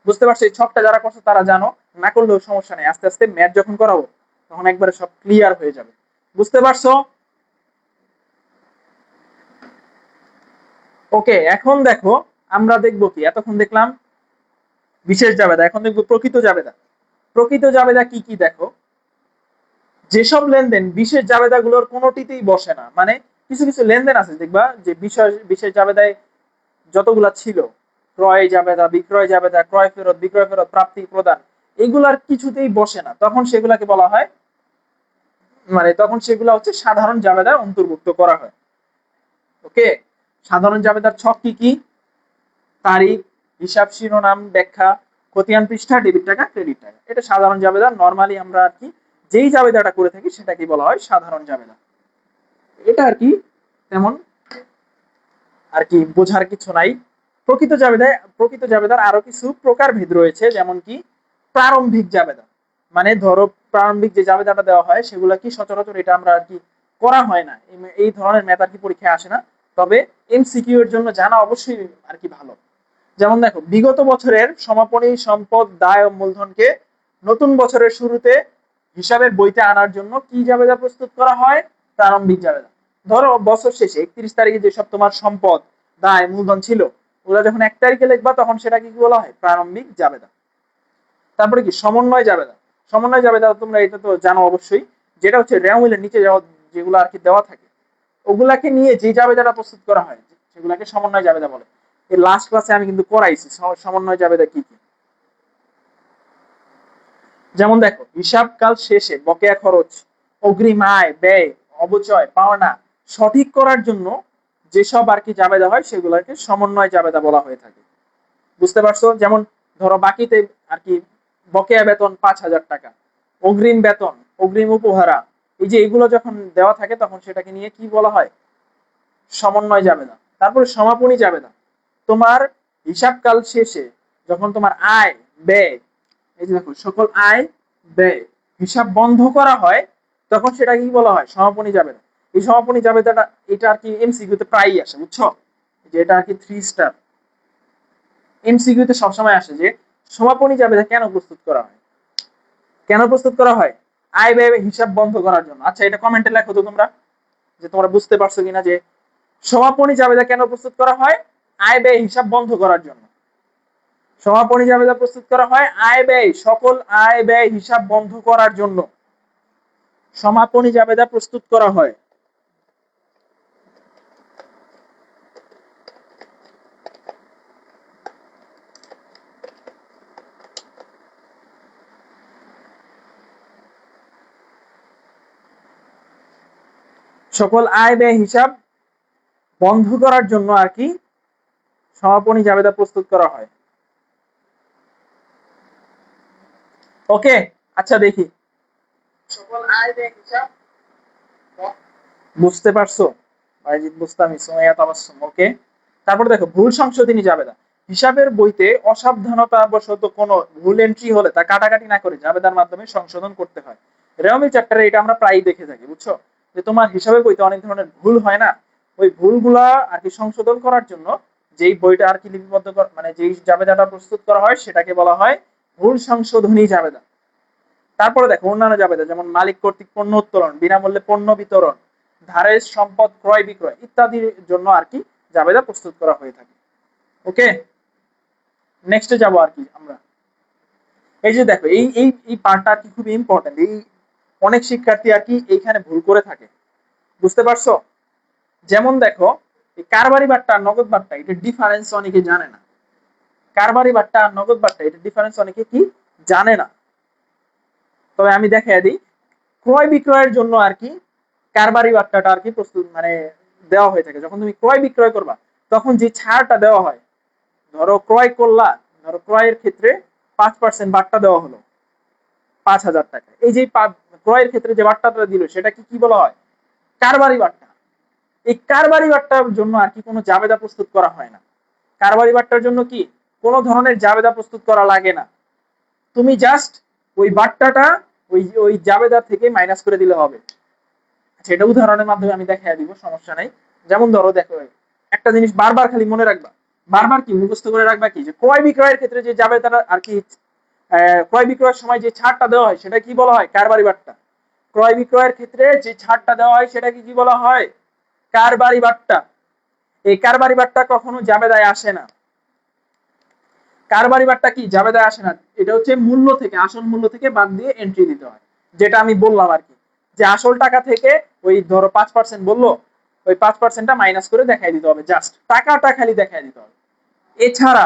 বুঝতে পারছো, এই ছকটা যারা করছো তারা জানো, না করলেও সমস্যা নেই, আস্তে আস্তে ম্যাথ যখন করাবো তখন একবারে সব ক্লিয়ার হয়ে যাবে। বুঝতে পারছো? ওকে, এখন দেখো আমরা দেখবো কি, এতক্ষণ দেখলাম বিশেষ জাবেদা, এখন দেখবো প্রকৃত জাবেদা। প্রকৃত জাবেদা কি কি দেখো, যেসব লেনদেন বিশেষ জাবেদা গুলোর কোনোটিতেই বসে না, মানে কিছু কিছু লেনদেন আছে দেখবা যে বিশেষ জাবেদায় যতগুলা ছিল, ক্রয় জাবেদা, বিক্রয় জাবেদা, ক্রয় ফেরত, বিক্রয় ফেরত, প্রাপ্তি প্রদান, এগুলার কিছুতেই বসে না, তখন সেগুলাকে বলা হয়, মানে তখন সেগুলা হচ্ছে সাধারণ জাবেদায় অন্তর্ভুক্ত করা হয়। ওকে, সাধারণ জাবেদার ছক কি কি, তারিখ, হিসাব শিরোনাম, ব্যাখ্যা, খতিয়ান পৃষ্ঠা, ডেবিট টাকা ক্রেডিট টাকা, এটা সাধারণ জাবেদা। নরমালি আমরা আর কি যেই জাবেদাটা করে থাকি সেটাকে বলা হয় সাধারণ জাবেদা। এটা আর কি তেমন আর কি বোঝার কিছু নাই। প্রকৃত জাবেদার আরো কিছু প্রকারভেদ রয়েছে, যেমন কি প্রারম্ভিক জাবেদা, মানে ধরো প্রারম্ভিক যে জাবেদাটা দেওয়া হয় সেগুলো কি সচরাচর এটা আমরা আর কি করা হয় না, এই ধরনের ম্যাথ আর কি পরীক্ষায় আসে না, তবে এমসিকিউ এর জন্য জানা অবশ্যই আর কি ভালো। যেমন দেখো, বিগত বছরের সমাপনী সম্পদ, দায় ও মূলধনকে নতুন বছরের শুরুতে হিসাবের বইতে আনার জন্য কি জাবেদা প্রস্তুত করা হয়, প্রারম্ভিক জাবেদা। ধরো বছর শেষে 31 তারিখে যেসব তোমার সম্পদ, দায়, মূলধন ছিল, ওগুলো যখন 1 তারিখে লিখবা, তখন সেটাকে কি বলা হয়, প্রারম্ভিক জাবেদা। তারপরে কি সমন্বয় জাবেদা। সমন্বয় জাবেদা তোমরা এটা তো জানো অবশ্যই, যেটা হচ্ছে রেওয়ামিলের নিচে যেগুলো আর কি দেওয়া থাকে, ওগুলাকে নিয়ে যে জাবেদাটা প্রস্তুত করা হয় সেগুলাকে সমন্বয় জাবেদা বলে। এই লাস্ট ক্লাসে আমি কিন্তু করাইছি সমন্বয় জাবেদা কি কি। যেমন দেখো, হিসাবকাল শেষে বকেয়া খরচ, অগ্রিম আয়, ব্যয়, অবচয়, পাওনা সঠিক করার জন্য যেসব আর কি জাবেদা হয় সেগুলোকে সমন্বয় জাবেদা বলা হয়ে থাকে। বুঝতে পারছো? যেমন ধরো বাকিতে আর কি বকেয়া বেতন 5,000 টাকা, অগ্রিম বেতন, অগ্রিম উপহারা, এই যে এগুলো যখন দেওয়া থাকে তখন সেটাকে নিয়ে কি বলা হয়? সমন্বয় জাবেদা। তারপরে সমাপনী জাবেদা, তোমার হিসাবকাল শেষে যখন তোমার আয় ব্যয়, এই যে দেখো সকল আয় ব্যয় হিসাব বন্ধ করা হয় তখন সেটা কি বলা হয়? সমাপনী জাবেদা। এই সমাপনী জাবেদাটা এটা আর কি এমসিকিউ তে প্রায়ই আসে, বুঝছো? যে এটা আর কি 3 স্টার এমসিকিউ তে সবসময় আসে যে সমাপনী জাবেদা কেন প্রস্তুত করা হয়, কেন প্রস্তুত করা হয়? আয় ব্যয় হিসাব বন্ধ করার জন্য। আচ্ছা এটা কমেন্টে লেখো তো তোমরা, যে তোমরা বুঝতে পারছো কিনা যে সমাপনী জাবেদা কেন প্রস্তুত করা হয়? আয় ব্যয় হিসাব বন্ধ করার জন্য। সমাপনী জাবেদা প্রস্তুত করা হয় আয় ব্যয়, সকল আয় ব্যয় হিসাব বন্ধ করার জন্য সমাপনী জাবেদা প্রস্তুত করা হয়। সকল আয় ব্যয় হিসাব বন্ধ করার জন্য আর কি সমাপনী জাবেদা প্রস্তুত করা হয়। ওকে, আচ্ছা দেখি সকল আয় ব্যয় হিসাব, বুঝতে পারছো? বাইজিদ বুস্তামি, সুমাইয়া তাবাসসুম, ওকে। তারপর দেখো ভুল সংশোধনী জাবেদা, হিসাবের বইতে অসাবধানতা বশত কোনো ভুল এন্ট্রি হলে তা কাটাকাটি না করে জাবেদার মাধ্যমে সংশোধন করতে হয়। রেওমি চ্যাপ্টারে এটা আমরা প্রায়ই দেখে থাকি, বুঝছো? যে তোমার হিসাবের বইতে অনেক ধরনের ভুল হয় না, ওই ভুলগুলা আর কি সংশোধন করার জন্য যেই বইটা আর কি লিপিবদ্ধ মানে যেই জাবেদাটা প্রস্তুত করা হয় সেটাকে বলা হয় ভুল সংশোধনী জাবেদা। তারপরে দেখো অন্যান্য জাবেদা, যেমন মালিক কর্তৃক পণ্য উত্তোলন, বিনামূল্যে পণ্য বিতরণ, ধারের সম্পদ ক্রয় বিক্রয় ইত্যাদির জন্য আর কি জাবেদা প্রস্তুত করা হয়ে থাকে। ওকে, নেক্সটে যাব আর কি আমরা। এই যে দেখো এই এই এই পার্টটা আর কি খুব ইম্পর্টেন্ট, এই অনেক শিক্ষার্থী আর কি এইখানে ভুল করে থাকে, বুঝতে পারছো? যেমন দেখো এই কারবারি বাট্টা আর নগদ বাট্টা এটা ডিফারেন্স অনেকে জানে না। কারবারি বাট্টা আর নগদ বাট্টা এটা ডিফারেন্স অনেকে কি জানে না। তবে আমি দেখাই দিই, ক্রয় বিক্রয়ের জন্য আর কি কারবারি বাট্টাটা আর কি প্রস্তুত মানে দেওয়া হয়ে থাকে। যখন তুমি ক্রয় বিক্রয় করবা তখন যে ছাড়টা দেওয়া হয়, ধরো ক্রয় করলা, ধরো ক্রয়ের ক্ষেত্রে 5% বাট্টা দেওয়া হলো 5,000 টাকা, এই যে ক্রয়ের ক্ষেত্রে যে বাট্টাটা দিল সেটা কি কি বলা হয়? কারবারি বাট্টা। এই কারবারি বাট্টার জন্য আর কি কোনো জাবেদা প্রস্তুত করা হয় না। কারবারি বাট্টার জন্য কি কোনো ধরনের জাবেদা প্রস্তুত করা লাগে না, তুমি জাস্ট ওই বাট্টাটা ওই ওই জাবেদা থেকে মাইনাস করে দিলে হবে। সেটা উদাহরণের মাধ্যমে আমি দেখাই দিব, সমস্যা নাই। যেমন ধরো দেখো একটা জিনিস বারবার খালি মনে রাখবা, বারবার কি মুখস্থ করে রাখবা কি যে ক্রয় বিক্রয়ের ক্ষেত্রে যে জাবেদাটা আর কি ক্রয় বিক্রয়ের সময় যে ছাড়টা দেওয়া হয় সেটা কি বলা হয়? কারবারি বাট্টা। ক্রয় বিক্রয়ের ক্ষেত্রে যে ছাড়টা দেওয়া হয় সেটা কি বলা হয়? কারবারি বাট্টা। এই কারবারি বাট্টা কখনো জাবেদায় আসে না। কারবারি বাট্টা কি জাবেদায় আসে না, এটা হচ্ছে মূল্য থেকে, আসল মূল্য থেকে বাদ দিয়ে এন্ট্রি দিতে হয়, যেটা আমি বললাম আর কি, যে আসল টাকা থেকে ওই ধরো 5% বললো, ওই 5%টা মাইনাস করে দেখাই দিতে হবে, জাস্ট টাকাটা খালি দেখাই দিতে হবে। এছাড়া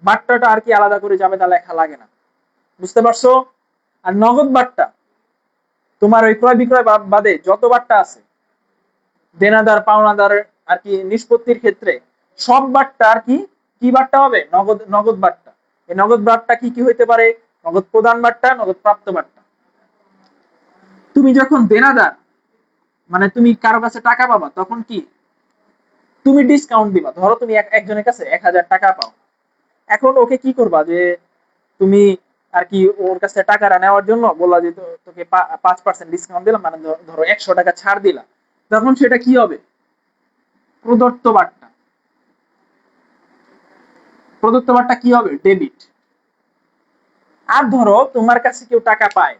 বাট্টাটা আর কি আলাদা করে জাবেদা লেখা লাগে না, বুঝতে পারছো? আর নগদ বাট্টা তোমার ওই ক্রয় বিক্রয় বাদে যত বাট্টা আছে, দেনাদার পাওনাদার আর কি নিষ্পত্তির ক্ষেত্রে সব বাট্টা আর কি কি বাট্টা হবে? নগদ নগদ বাট্টা। এই নগদ বাট্টা কি কি হইতে পারে? নগদ প্রদান বাট্টা, নগদ প্রাপ্ত বাট্টা। তুমি যখন দেনাদার মানে তুমি কারো কাছে টাকা পাবা তখন কি তুমি ডিসকাউন্ট দিবা। ধরো তুমি একজনের কাছে 1,000 টাকা পাও, এখন ওকে কি করবা যে তুমি আর কি ওর কাছে টাকাটা নেওয়ার জন্য বললা যে তোকে 5% ডিসকাউন্ট দিলাম, মানে ধরো 100 টাকা ছাড় দিলাম, তখন সেটা কি হবে? প্রদত্ত বাট্টা। প্রদত্ত বাট্টা কি হবে? ডেবিট। আর ধরো তোমার কাছে কেউ টাকা পায়,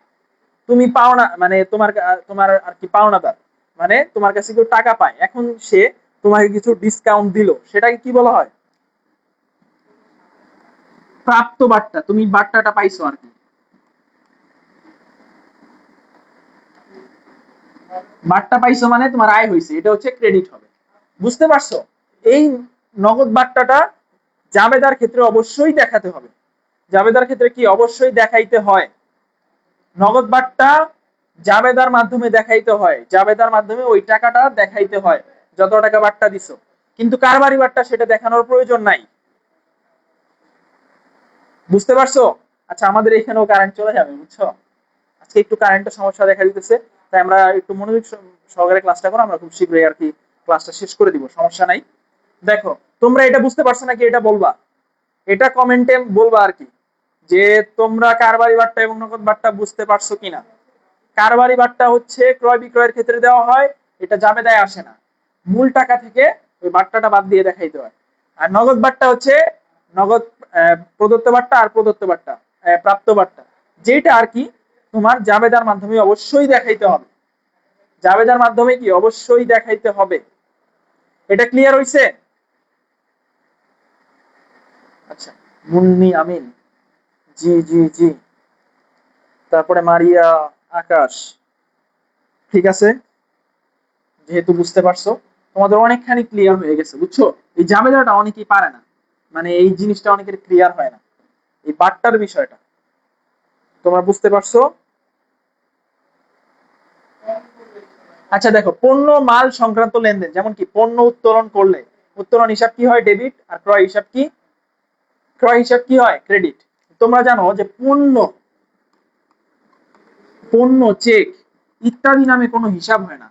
তুমি পাওনা মানে তোমার তোমার আর কি পাওনাদার, মানে তোমার কাছে কেউ টাকা পায়, এখন সে তোমাকে কিছু ডিসকাউন্ট দিল, সেটাকে কি বলা হয়? প্রাপ্ত বাট্টা। তুমি বাট্টাটা পাইছো আর কি, বাট্টা পাইছো মানে তোমার আয় হয়েছে, এটা হচ্ছে ক্রেডিট হবে, বুঝতে পারছো? এই নগদ বাট্টাটা জাবেদার ক্ষেত্রে অবশ্যই দেখাতে হবে। জাবেদার ক্ষেত্রে কি অবশ্যই দেখাইতে হয়? নগদ বাট্টা জাবেদার মাধ্যমে দেখাইতে হয়, জাবেদার মাধ্যমে ওই টাকাটা দেখাইতে হয় যত টাকা বাট্টা দিছো। কিন্তু কারবারি বাট্টা সেটা দেখানোর প্রয়োজন নাই, বুঝতে পারছো? আচ্ছা, আমাদের এখানেও কারেন্ট চলে যাবে, বুঝছো? আজকে একটু কারেন্টের সমস্যা দেখা দিতেছে, তাই আমরা একটু মনোযোগ সহকারে ক্লাসটা করো, আমরা খুব শীঘ্রই আর কি ক্লাসটা শেষ করে দিব, সমস্যা নাই। দেখো, তোমরা এটা বুঝতে পারছো নাকি, এটা বলবা, এটা কমেন্টে বলবা আর কি, যে তোমরা কারবারি বাট্টা এবং নগদ বাট্টা বুঝতে পারছো কিনা। কারবারি বাট্টা হচ্ছে ক্রয় বিক্রয়ের ক্ষেত্রে দেওয়া হয়, এটা জাবেদায় আসে না, মূল টাকা থেকে ওই বাট্টাটা বাদ দিয়ে দেখাইতে হয়। আর নগদ বাট্টা হচ্ছে নগদ প্রদত্ত বাট্টা আর প্রদত্ত বাট্টা প্রাপ্ত বাট্টা, যেটা আর কি তোমার জাবেদার মাধ্যমে অবশ্যই দেখাইতে হবে, জাবেদার মাধ্যমে কি অবশ্যই দেখাইতে হবে। এটা ক্লিয়ার হইছে? আচ্ছা, মুন্নি আমিন, জি জি জি, তারপরে মারিয়া, আকাশ, ঠিক আছে, যেহেতু বুঝতে পারছো, তোমাদের অনেকখানি ক্লিয়ার হয়ে গেছে, বুঝছো? এই ঝামেলাটা অনেকেই পারে না, মানে এই জিনিসটা অনেকের ক্লিয়ার হয় না, এই বাট্টার বিষয়টা তোমরা বুঝতে পারছো? আচ্ছা দেখো, পণ্য মাল সংক্রান্ত লেনদেন, যেমন কি পণ্য উত্তোলন করলে উত্তোলন হিসাব কি হয়? ডেবিট। আর ক্রয় হিসাব কি? ক্রয় হিসাব কি হয়? ক্রেডিট। তোমরা জানো যে পণ্য, পণ্য, চেক ইত্যাদি নামে কোনো হিসাব হয় না।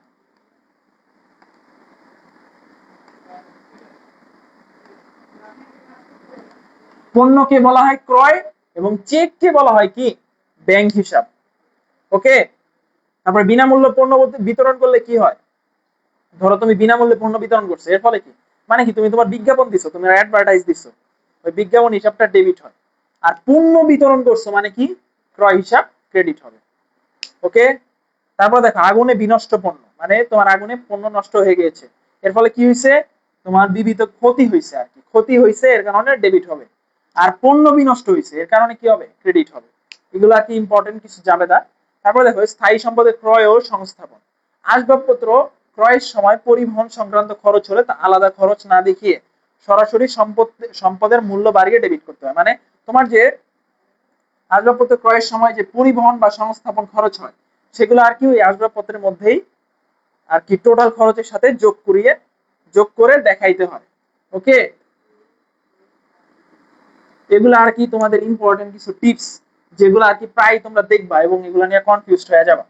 পণ্যকে বলা হয় ক্রয় এবং চেককে বলা হয় কি? ব্যাংক হিসাব। ওকে। তারপর বিনামূল্য পণ্য বিতরণ করলে কি হয়? ধরো তুমি বিনামূল্যে পণ্য বিতরণ করছো, এর ফলে কি, মানে কি তুমি তোমার বিজ্ঞাপন দিছো, তুমি অ্যাডভার্টাইজ দিছো, ওই বিজ্ঞাপন হিসাবটা ডেবিট হয়। আর পণ্য বিতরণ করছো মানে কি? ক্রয় হিসাব ক্রেডিট হবে। ওকে। তারপর দেখো, আগুনে বিনষ্ট পণ্য, মানে তোমার আগুনে পণ্য নষ্ট হয়ে গিয়েছে, এর ফলে কি হয়েছে? তোমার বিবিধ ক্ষতি হয়েছে আর কি, ক্ষতি হয়েছে, এর কারণে ডেবিট হবে। আর পণ্য বিনষ্ট হয়েছে, এর কারণে কি হবে? ক্রেডিট হবে। এগুলো আর কি ইম্পর্টেন্ট কিছু জাবেদা। তারপরে দেখো, স্থায়ী সম্পদের ক্রয় ও সংস্থাপন, আসবাবপত্র ক্রয়ের সময় পরিবহন সংক্রান্ত খরচ হলে তা আলাদা খরচ না দেখিয়ে সরাসরি সম্পদের মূল্য বাড়িয়ে ডেবিট করতে হয়। মানে তোমার যে আসবাবপত্র ক্রয়ের সময় যে পরিবহন বা সংস্থাপন খরচ হয়, সেগুলো আর কি ওই আসবাবপত্রের মধ্যেই আর কি টোটাল খরচের সাথে যোগ করে দেখাইতে হয়। ওকে। এগুলো আর কি তোমাদের ইম্পর্টেন্ট কিছু টিপস, যেগুলো আর কি প্রায় তোমরা দেখবা এবং এগুলো নিয়ে কনফিউজড হয়ে যাবা।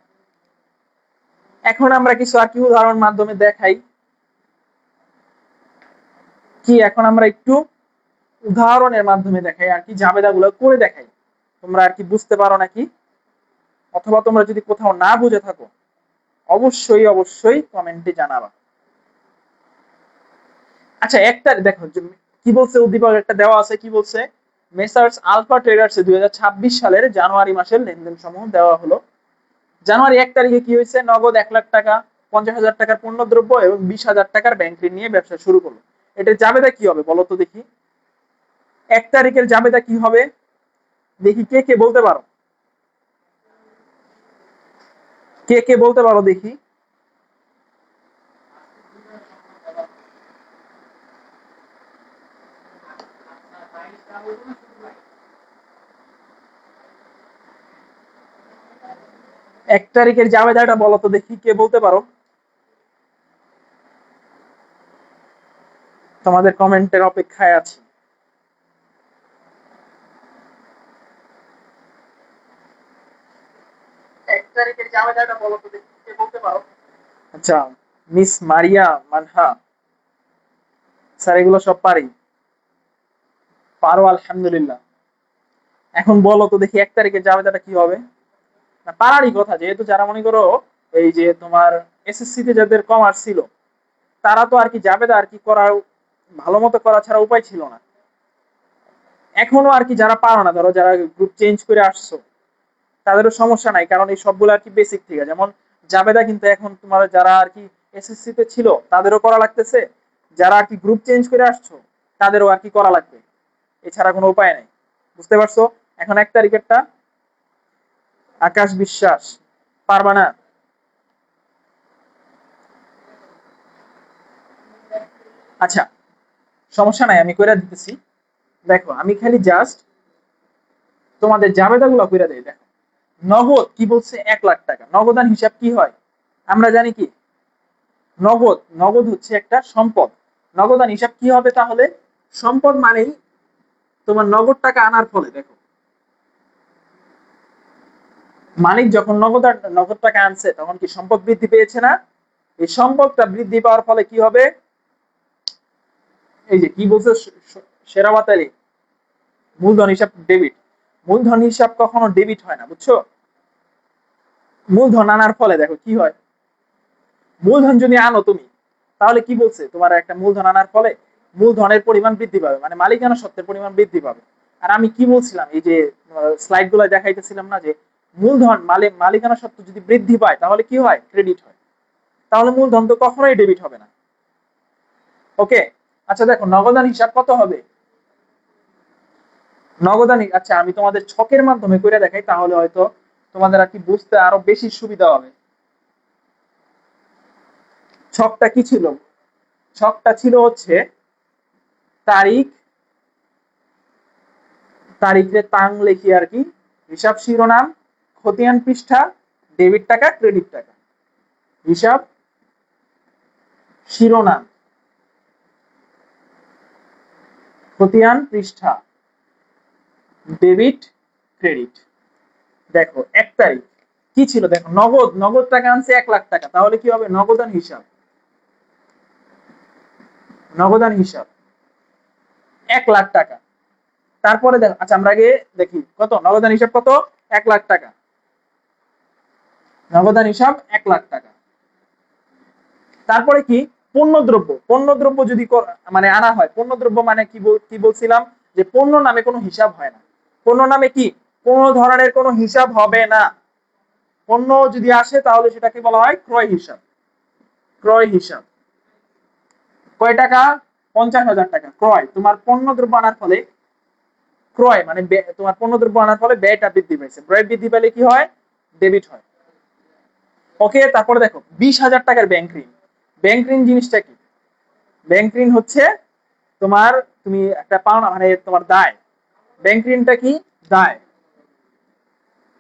এখন আমরা কিছু আর কি উদাহরণ মাধ্যমে দেখাই, কি এখন আমরা একটু উদাহরণের মাধ্যমে দেখাই আর কি, জাবেদাগুলো করে দেখাই, তোমরা আর কি বুঝতে পারো নাকি, অথবা তোমরা যদি কোথাও না বুঝে থাকো অবশ্যই অবশ্যই কমেন্টে জানাবা। আচ্ছা, একটা দেখো কি বলছে উদ্দীপক, একটা দেওয়া আছে, কি বলছে? মেসার্স আলফা ট্রেডার্স 2026 সালের জানুয়ারি মাসের লেনদেন সমূহ দেওয়া হলো। জানুয়ারি 1 তারিখে কি হয়েছে? নগদ 1,00,000 টাকা, 50,000 টাকার পণ্য দ্রব্য এবং 20,000 টাকার ব্যাংক ঋণ নিয়ে ব্যবসা শুরু করলো। এটা জাবেদা কি হবে বলো তো দেখি? 1 তারিখের জাবেদা কি হবে দেখি, কে কে বলতে পারো? কে কে বলতে পারো দেখি? 1 তারিখের জাবেদাটা বলো তো দেখি, কে বলতে পারো? তোমাদের কমেন্টের অপেক্ষায় আছি। 1 তারিখের জাবেদাটা বলো তো দেখি, কে বলতে পারো? আচ্ছা, মিস মারিয়া মানহা স্যার, এগুলো সব পারি, পারো আলহামদুলিল্লাহ। এখন বলো তো দেখি 1 তারিখের জাবেদাটা কি হবে? না, পারারই কথা, যেহেতু যারা মনে করো এই যে তোমার এসএসসি তে যাদের কমার্স ছিল, তারা তো আর কি জাবেদা আর কি করা ভালো মতো করা ছাড়া উপায় ছিল না। এখনো আর কি যারা পারো না, ধরো যারা গ্রুপ চেঞ্জ করে আসছো, তাদেরও সমস্যা নাই, কারণ এই সবগুলো আর কি বেসিক থেকে, যেমন জাবেদা কিন্তু এখন তোমার যারা আর কি এসএসসি তে ছিল তাদেরও করা লাগতেছে, যারা আর কি গ্রুপ চেঞ্জ করে আসছো তাদেরও আর কি করা লাগবে, এছাড়া কোনো উপায় নেই। বুঝতে পারছো? এখন 1 তারিখেরটা, আকাশ বিশ্বাস, পারবা না? আচ্ছা, সমস্যা নাই, আমি কইরা দিতেছি। দেখো, আমি খালি জাস্ট তোমাদের জাবেদাগুলো কইরা দেই। দেখো, নগদ কি বলছে? 1,00,000 টাকা। নগদান হিসাব কি হয় আমরা জানি কি? নগদ, নগদ হচ্ছে একটা সম্পদ। নগদান হিসাব কি হবে তাহলে? সম্পদ মানেই তোমার নগদ টাকা আনার ফলে, দেখো মালিক যখন নগদ টাকা আনছে তখন কি সম্পদ বৃদ্ধি পেয়েছে না? এই সম্পদটা বৃদ্ধি পাওয়ার ফলে কি হবে? এই যে কি বলছে শেরাওয়াত আলী, মূলধন হিসাব ডেবিট। মূলধন হিসাব কখনো ডেবিট হয় না, বুঝছো? মূলধন আনার ফলে দেখো কি হয়, মূলধন যদি আনো তুমি, তাহলে কি বলছে, তোমার একটা মূলধন আনার ফলে মূলধনের পরিমাণ বৃদ্ধি পাবে, মানে মালিকানা সত্ত্বের পরিমাণ বৃদ্ধি পাবে। আর আমি কি বলছিলাম, এই যে স্লাইড গুলো দেখাইতেছিলাম না, যে মূলধন মালিকানা সত্ত্ব যদি বৃদ্ধি পায় তাহলে কি হয়? ক্রেডিট হয়। তাহলে মূলধন তো কখনোই ডেবিট হবে না। ওকে, আচ্ছা দেখো নগদান হিসাব কত হবে? নগদান, আচ্ছা আমি তোমাদের ছকের মাধ্যমে করে দেখাই, তাহলে হয়তো তোমাদের আর কি বুঝতে আরো বেশি সুবিধা হবে। ছকটা কি ছিল? ছকটা ছিল হচ্ছে তারিখ, তারিখে তাং লেখি আর কি, হিসাব শিরোনাম, খতিয়ান পৃষ্ঠা, ডেবিট টাকা ক্রেডিট টাকা। হিসাব শিরোনাম, খতিয়ান পৃষ্ঠা, ডেবিট ক্রেডিট। দেখো 1 তারিখ কি ছিল, দেখো নগদ টাকা আনছে 1 লাখ টাকা, তাহলে কি হবে? নগদান হিসাব, নগদান হিসাব 1 লাখ টাকা। তারপরে দেখো, আচ্ছা আমরা আগে দেখি কত নগদান হিসাব, কত? 1 লাখ টাকা। নগদান হিসাব 1 লাখ টাকা। তারপরে কি? পণ্যদ্রব্য, পণ্যদ্রব্য যদি মানে আনা হয়, পণ্যদ্রব্য মানে কি বলছিলাম, যে পণ্য নামে কোনো হিসাব হয় না। পণ্য নামে কি কোনো ধরনের কোনো হিসাব হবে না। পণ্য যদি আসে তাহলে সেটাকে বলা হয় ক্রয় হিসাব। ক্রয় হিসাব কয় টাকা? 50,000 টাকা ক্রয়। তোমার পণ্যদ্রব্য আনার ফলে ক্রয় মানে তোমার পণ্যদ্রব্য আনার ফলে ব্যয়টা বৃদ্ধি পেয়েছে, ব্যয় বৃদ্ধি পেলে কি হয়? ডেবিট হয়। ওকে, তারপরে দেখো 20,000 টাকার ব্যাংক ঋণ। ব্যাংক ঋণ জিনিসটা কি? ব্যাংক ঋণ হচ্ছে তোমার, তুমি একটা পাওনা মানে তোমার দায়। ব্যাংক ঋণটা কি? দায়।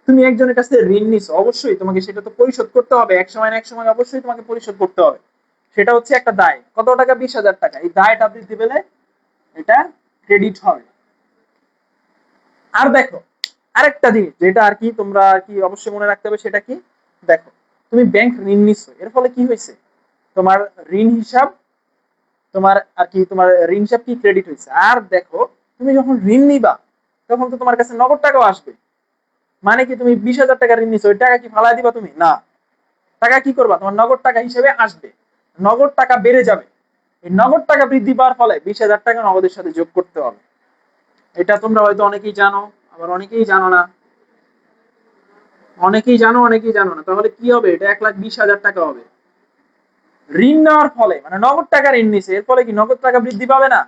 তুমি একজনের কাছে ঋণ নিছো, অবশ্যই তোমাকে সেটা তো পরিশোধ করতে হবে, এক সময় না এক সময় অবশ্যই তোমাকে পরিশোধ করতে হবে। সেটা হচ্ছে একটা দায়। কত টাকা? 20,000 টাকা। এই দায়টা বৃদ্ধি পেলে এটা ক্রেডিট হবে। আর দেখো আরেকটা জিনিস যেটা আর কি তোমরা আর কি অবশ্যই মনে রাখতে হবে, সেটা কি? দেখো তুমি ব্যাংক ঋণ নিচ্ছ, এর ফলে কি হয়েছে? তোমার ঋণ হিসাব, তোমার আর কি তোমার ঋণ হিসাব কি ক্রেডিট হয়েছে। আর দেখো তুমি যখন ঋণ নিবা তখন তো তোমার কাছে নগদ টাকাও আসবে। মানে কি, তুমি 20,000 টাকা ঋণ নিচ্ছ, ওই টাকা কি ফালাই দিবা তুমি? না, টাকা কি করবা? তোমার নগদ টাকা হিসেবে আসবে, নগদ টাকা বেড়ে যাবে। এই নগদ টাকা বৃদ্ধি পাওয়ার ফলে 20,000 টাকা নগদের সাথে যোগ করতে হবে। এটা তোমরা হয়তো অনেকেই জানো, আবার অনেকেই জানো না। অনেকেই জানো, অনেকেই জানো না। তাহলে কি হবে? এটা 1,20,000 টাকা হবে। ঋণ নেওয়ার ফলে, মানে নগদ টাকা ঋণ নিছে, এর ফলে কি নগদ টাকা বৃদ্ধি পাবে না?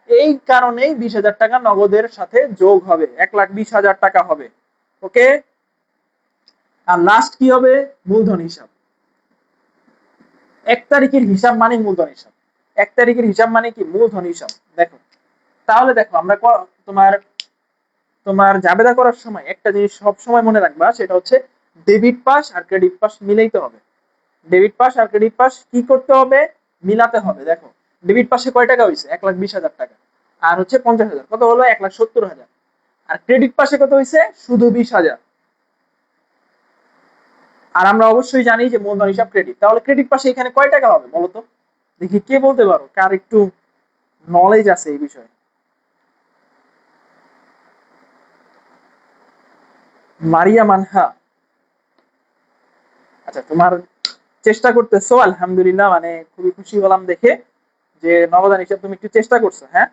এই কারণেই 20,000 টাকা নগদের সাথে যোগ হবে, 1,20,000 টাকা হবে। ওকে, আর লাস্ট কি হবে? মূলধন হিসাব। 1 তারিখের হিসাব মানে মূলধন হিসাব। 1 তারিখের হিসাব মানে কি? মূলধন হিসাব। দেখো তাহলে দেখো আমরা তোমার তোমার জাবেদা করার সময় একটা জিনিস সব সময় মনে রাখবা, সেটা হচ্ছে ডেবিট পাস আর ক্রেডিট পাস মিলাইতে হবে। ডেবিট পাস আর ক্রেডিট পাস কি করতে হবে? মিলাতে হবে। দেখো ডেবিট পাসে কয় টাকা হয়েছে? 1,20,000 টাকা। আর হচ্ছে 50,000, কত হলো? 1,70,000। আর ক্রেডিট পাসে কত হয়েছে? শুধু 20,000। আর আমরা অবশ্যই জানি যে মূলধন হিসাব ক্রেডিট। তাহলে ক্রেডিট পাসে এখানে কয় টাকা হবে বলতো? দেখি কে বলতে পারো, কার একটু নলেজ আছে এই বিষয়ে। মারিয়া মানহা, আচ্ছা তোমার চেষ্টা করতেছো, আলহামদুলিল্লাহ, মানে খুবই খুশি হলাম দেখে যে নবদান হিসাব তুমি একটু চেষ্টা করছো। হ্যাঁ,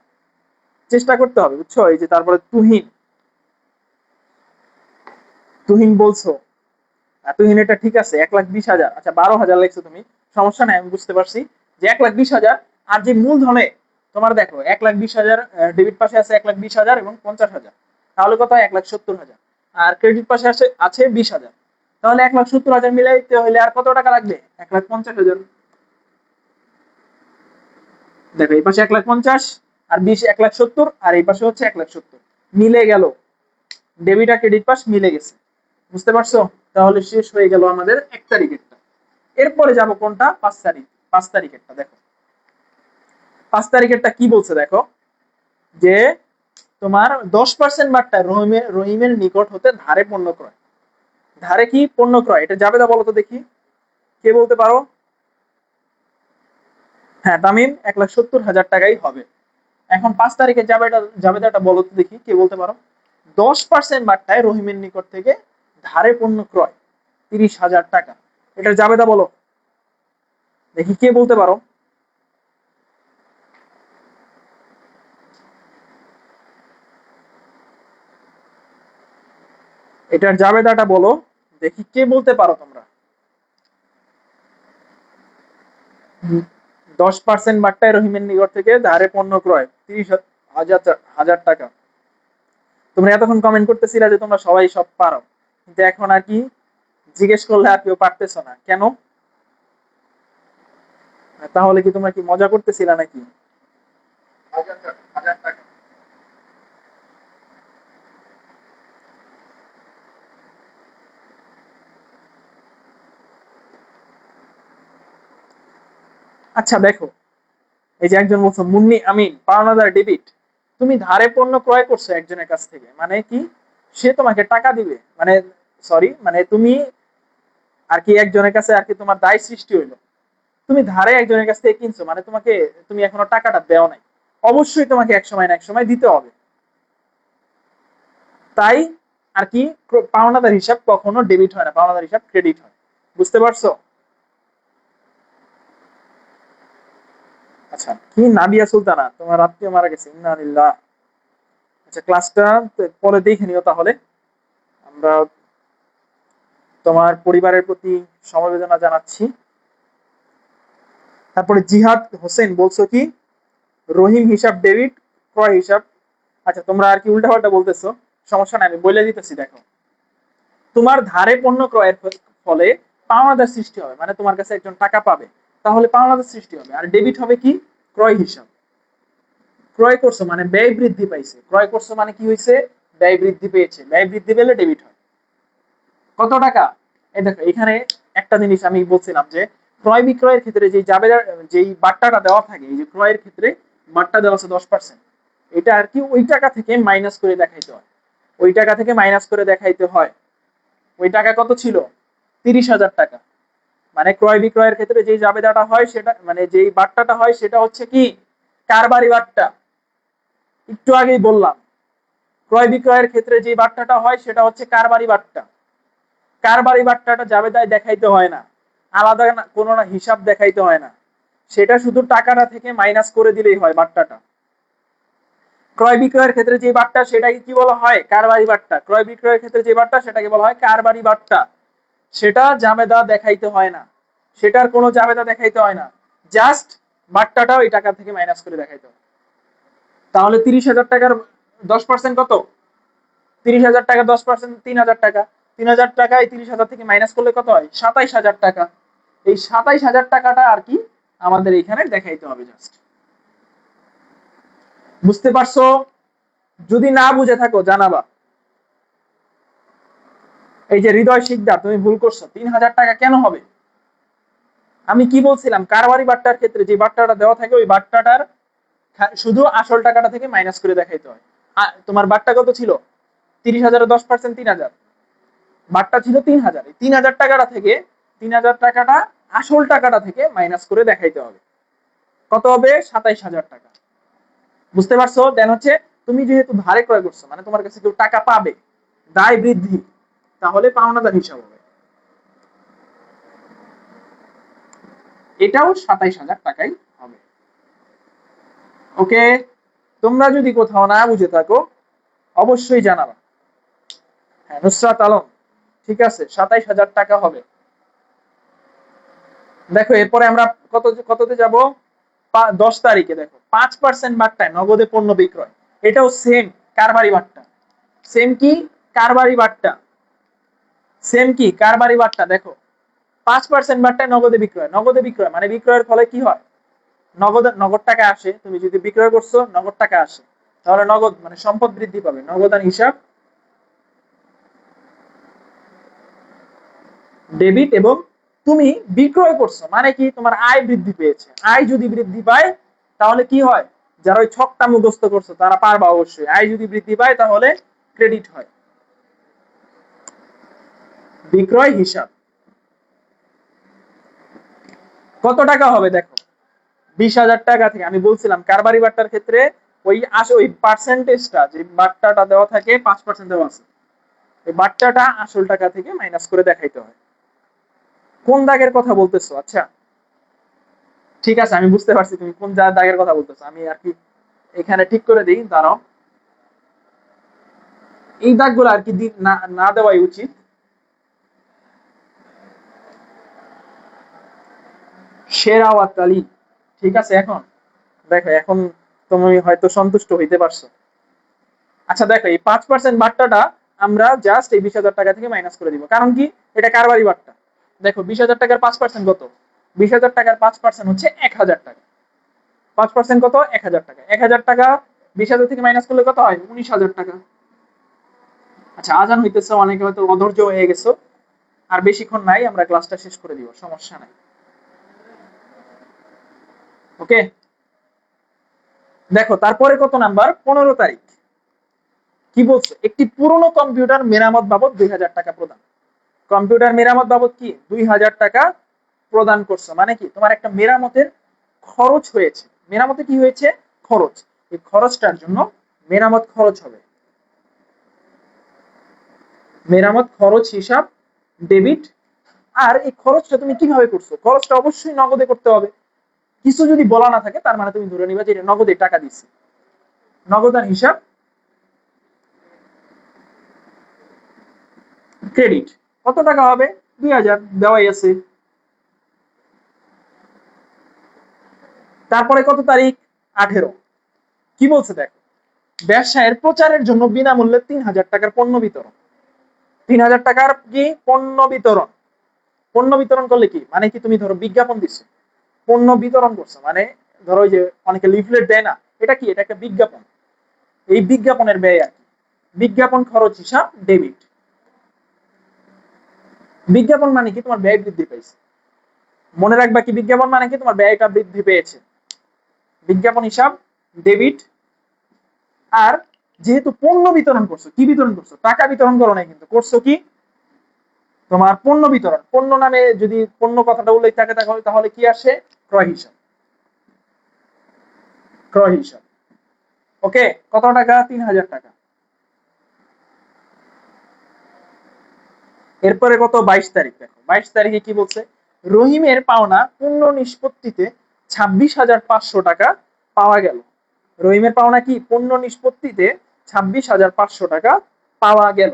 চেষ্টা করতে হবে, বুঝছো? এই যে তারপরে তুহিন, তুহিন বলছো, তুহিন এটা ঠিক আছে, 1,20,000, আচ্ছা 12,000 লিখছো তুমি, সমস্যা নাই, আমি বুঝতে পারছি যে 1,20,000। আর যে মূলধনে তোমার দেখো 1,20,000 ডেবিট পাশে আছে, 1,20,000 এবং 50,000, তাহলে কত? 1,70,000। আর ক্রেডিট পাশে আছে আছে 20,000। তাহলে 1,70,000 মিলাইতে হলে আর কত টাকা লাগবে? 1,50,000। দেখো এই পাশে 1,50,000 আর 20 1,70,000, আর এই পাশে হচ্ছে 1,70,000, মিলে গেল। ডেবিট আর ক্রেডিট পাস মিলে গেছে, বুঝতে পারছো? তাহলে শেষ হয়ে গেল আমাদের 1 তারিখেরটা। এরপরে যাব কোনটা? 5 তারিখ। 5 তারিখেরটা দেখো, 5 তারিখেরটা কি বলছে দেখো, যে তোমার 10% বার্তায় রহিমের নিকট হতে ধারে পণ্য ক্রয়। ধারে কি পণ্য ক্রয়, এটা জাবেদা বলো তো দেখি, কে বলতে পারো? হ্যাঁ তামিম, 1,70,000 টাকাই হবে। এখন 5 তারিখে জাবেদাটা বলো তো দেখি, কে বলতে পারো? 10% বার্তায় রহিমের নিকট থেকে ধারে পণ্য ক্রয় 30,000 টাকা, এটার জাবেদা বলো দেখি, কে বলতে পারো? এটার জাবেদাটা বলো দেখি, কে বলতে পারো তোমরা? 10% বার্তায় রহিমের নিকট থেকে ধারে পণ্য ক্রয় 30,000 টাকা। তোমরা এতক্ষণ কমেন্ট করতেছিলা যে তোমরা সবাই সব পারো, কিন্তু এখন আর কি জিজ্ঞেস করলে আর কেউ পারতেছো না কেন? তাহলে কি তোমরা কি মজা করতেছিলা নাকি? 1,000 টাকা। আচ্ছা দেখো, এই যে একজন বলছো মুন্নি আমিন, পাওনাদার ডেবিট, তুমি ধারে পণ্য ক্রয় করছো একজনের কাছ থেকে, মানে কি সে তোমাকে টাকা দিবে, মানে সরি, মানে তুমি আর কি একজনের কাছে আর কি তোমার দায় সৃষ্টি হইলো, তুমি ধারে একজনের কাছ থেকে কিনছো, মানে তোমাকে, তুমি এখনো টাকাটা দেও নাই, অবশ্যই তোমাকে এক সময় না এক সময় দিতে হবে। তাই আর কি পাওনাদার হিসাব কখনো ডেবিট হয় না, পাওনাদার হিসাব ক্রেডিট হয়। বুঝতে পারছো? আচ্ছা, কি নাবিয়া সুলতানা, তোমার আত্মীয় মারা গেছে, ইন্না লিল্লাহ। আচ্ছা, ক্লাসটা পরে দেখে নিও তাহলে। আমরা তোমার পরিবারের প্রতি সমবেদনা জানাচ্ছি। তারপরে জিহাদ হোসেন বলছো কি রহিম হিসাব ডেবিট, ক্রয় হিসাব। আচ্ছা, তোমরা আর কি উল্টাপাল্টা বলতেছো, সমস্যা নাই, আমি বলে দিতেছি। দেখো, তোমার ধারে পণ্য ক্রয়ের ফলে পাওনাদার সৃষ্টি হবে, মানে তোমার কাছে একজন টাকা পাবে, তাহলে পাওনাদার সৃষ্টি হবে। আর ডেবিট হবে কি ক্রয় হিসাব। ক্রয় করছো মানে ব্যয় বৃদ্ধি পাইছে, ক্রয় করছো মানে কি হয়েছে, ব্যয় বৃদ্ধি পেয়েছে, ব্যয় বৃদ্ধি পেলে ডেবিট হয়। কত টাকা? এই দেখো, এখানে একটা জিনিস আমি বলছিলাম যে ক্রয় বিক্রয়ের ক্ষেত্রে যে যাবে, যেই বাট্টাটা দেওয়া থাকে, এই যে ক্রয়ের ক্ষেত্রে বাট্টা দেওয়া আছে 10%, এটা আর কি ওই টাকা থেকে মাইনাস করে দেখাইতে হয়, ওই টাকা থেকে মাইনাস করে দেখাইতে হয়। ওই টাকা কত ছিল? 30,000 টাকা। মানে ক্রয় বিক্রয়ের ক্ষেত্রে যেই জাবেদাটা হয় সেটা, মানে যেই বাট্টাটা হয় সেটা হচ্ছে কি কারবারি বাট্টা। একটু আগেই বললাম, ক্রয় বিক্রয়ের ক্ষেত্রে যে বাট্টাটা হয় সেটা হচ্ছে কারবারি বাট্টা। কারবারি বাট্টাটা জাবেদায় দেখাইতে হয় না, আলাদা কোনো না হিসাব দেখাইতে হয় না, সেটা শুধু টাকাটা থেকে মাইনাস করে দিলেই হয় বাট্টাটা। ক্রয় বিক্রয়ের ক্ষেত্রে যে বাট্টা সেটাকে কি বলা হয়? কারবারি বাট্টা। ক্রয় বিক্রয়ের ক্ষেত্রে যে বাট্টা সেটাকে বলা হয় কারবারি বাট্টা। সেটা জাবেদা দেখাইতে হয় না, সেটার কোনো জাবেদা দেখাইতে হয় না, জাস্ট বাট্টাটা ওই টাকা থেকে মাইনাস করে দেখাইতে হয়। তাহলে 30,000 টাকার 10% কত? 30,000 টাকা 10% 3,000 টাকা। 3,000 টাকায় 30,000 থেকে মাইনাস করলে কত হয়? 27,000 টাকা। এই 27,000 টাকাটা আর কি আমাদের এখানে দেখাইতে হবে জাস্ট। বুঝতে পারছো? যদি না বুঝে থাকো জানাবা। এই যে হৃদয় শিকদার, তুমি ভুল করছো, 3,000 টাকা কেন হবে? আমি কি বলছিলাম, কারবারি বাট্টার ক্ষেত্রে যে বাট্টাটা দেওয়া থাকে ওই বাট্টাটার শুধু আসল টাকাটা থেকে মাইনাস করে দেখাইতে হয়। তোমার বাট্টা কত ছিল? 30,000 10% 3,000, বাট্টা ছিল 3,000। 3,000 টাকাটা থেকে 3,000 টাকাটা আসল টাকাটা থেকে মাইনাস করে দেখাইতে হবে। কত হবে? 27,000 টাকা। বুঝতে পারছো? দেন হচ্ছে তুমি যেহেতু ধারে ক্রয় করছো, মানে তোমার কাছে কেউ টাকা পাবে, দায় বৃদ্ধি, তাহলে পাওনাদার হিসাব হবে, এটাও 27,000 টাকাই হবে। ওকে, তোমরা যদি কোথাও না বুঝে থাকো অবশ্যই জানাবা। হ্যাঁ, নুসরাত আলম, ঠিক আছে, 27,000 টাকা হবে। দেখো, এরপরে আমরা কততে যাব? 10 তারিখে দেখো 5% বাট্টায় নগদে পণ্য বিক্রয়, এটাও সেম কারবারি বাট্টা। সেম কি কারবারি বাট্টা, সেম কি কারবারি বাট্টা। দেখো, 5% বাট্টায় নগদে বিক্রয়, নগদে বিক্রয় মানে বিক্রয়ের ফলে কি হয়? নগদ, নগদ টাকা আসে, তুমি যদি বিক্রয় করছো নগদ টাকা আসে, তাহলে নগদ মানে সম্পদ বৃদ্ধি পাবে, নগদান হিসাব ডেবিট। এবং তুমি বিক্রয় করছো মানে কি তোমার আয় বৃদ্ধি পেয়েছে, আয় যদি বৃদ্ধি পায় তাহলে কি হয়? যারা ওই ছকটা মুখস্থ করছো তারা পারবা অবশ্যই, আয় যদি বৃদ্ধি পায় তাহলে ক্রেডিট হয়। বিক্রয় হিসাব কত টাকা হবে দেখো, 20,000 টাকা থেকে। আমি বলছিলাম কারবারি বাট্টার ক্ষেত্রে ওই পার্সেন্টেজটা, যে বাট্টাটা দেওয়া থাকে 5% দেওয়া আছে, এই বাট্টাটা আসল টাকা থেকে মাইনাস করে দেখাইতে হয়। কোন দাগের কথা বলতেছো? আচ্ছা ঠিক আছে, আমি বুঝতে পারছি তুমি কোন দাগের কথা বলতেছো। আমি আর কি এখানে ঠিক করে দিই, দাঁড়াও। এই দাগগুলো আর কি না দেওয়াই উচিত। শেরাওয়াত আলী, ঠিক আছে। এখন দেখো, এখন তুমি হয়তো সন্তুষ্ট হইতে পারছো। আচ্ছা দেখো, এই 5% বাট্টাটা আমরা জাস্ট এই 20,000 টাকা থেকে মাইনাস করে দিব, কারণ কি এটা কারবারি বাট্টা। দেখো 20,000 টাকার 5% কত? 20,000 টাকার 5% হচ্ছে 1,000 টাকা। 5% কত? 1,000 টাকা। 1,000 টাকা 20,000 থেকে মাইনাস করলে কত হয়? 19,000 টাকা। আচ্ছা, আজান হইতেছে, অনেকে হয়তো অধৈর্য হয়ে গেছো। আর বেশিক্ষণ নাই, আমরা ক্লাসটা শেষ করে দিব, সমস্যা নাই। ওকে, দেখো তারপরে কত নাম্বার? 15 তারিখ। কি বলছে? একটি পুরনো কম্পিউটার মেরামত বাবদ 2,000 টাকা প্রদান। কম্পিউটার মেরামত বাবদ কি 2,000 টাকা প্রদান করছো, মানে কি তোমার একটা মেরামতের খরচ হয়েছে। মেরামতে কি হয়েছে? খরচ। এই খরচটার জন্য মেরামত খরচ হবে, মেরামত খরচ হিসাব ডেবিট। আর এই খরচটা তুমি কিভাবে করছো? খরচটা অবশ্যই নগদে করতে হবে। কিছু যদি বলা না থাকে, তার মানে তুমি ধরে নিবা যে এটা নগদে টাকা দিচ্ছে। নগদান হিসাব ক্রেডিট। কত টাকা হবে? 2,000 দেওয়াই আছে। তারপরে কত তারিখ? 18। কি বলছে দেখো, ব্যবসায়ের প্রচারের জন্য বিনামূল্যে 3,000 টাকার পণ্য বিতরণ। 3,000 টাকার কি পণ্য বিতরণ? পণ্য বিতরণ করলে কি মানে? কি তুমি ধরো বিজ্ঞাপন দিচ্ছ, পণ্য বিতরণ করছো, মানে ধরো যে অনেকে লিফলেট দেয় না, এটা কি? এটা একটা বিজ্ঞাপন। এই বিজ্ঞাপনের ব্যয় আর কি। বিজ্ঞাপন খরচ হিসাব ডেবিট। বিজ্ঞাপন মানে কি? তোমার ব্যয় বৃদ্ধি পেয়েছে। মনে রাখবা কি, বিজ্ঞাপন মানে কি? তোমার ব্যয়টা বৃদ্ধি পেয়েছে। বিজ্ঞাপন হিসাব ডেবিট। আর যেহেতু পণ্য বিতরণ করছো, কি বিতরণ করছো? টাকা বিতরণ করো নাই, কিন্তু করছো কি? তোমার পণ্য বিতরণ। পণ্য নামে যদি পণ্য কথাটা উল্লেখ থাকে তাহলে কি আসে? ক্রয় হিসাব। ক্রয় হিসাব। ওকে, কত টাকা? 3,000 টাকা। এরপরে কত? 22 তারিখ। দেখো 22 তারিখে কি বলছে? রহিমের পাওনা পূর্ণ নিষ্পত্তিতে 26,500 টাকা পাওয়া গেল। রহিমের পাওনা কি? পূর্ণ নিষ্পত্তিতে 26,500 টাকা পাওয়া গেল।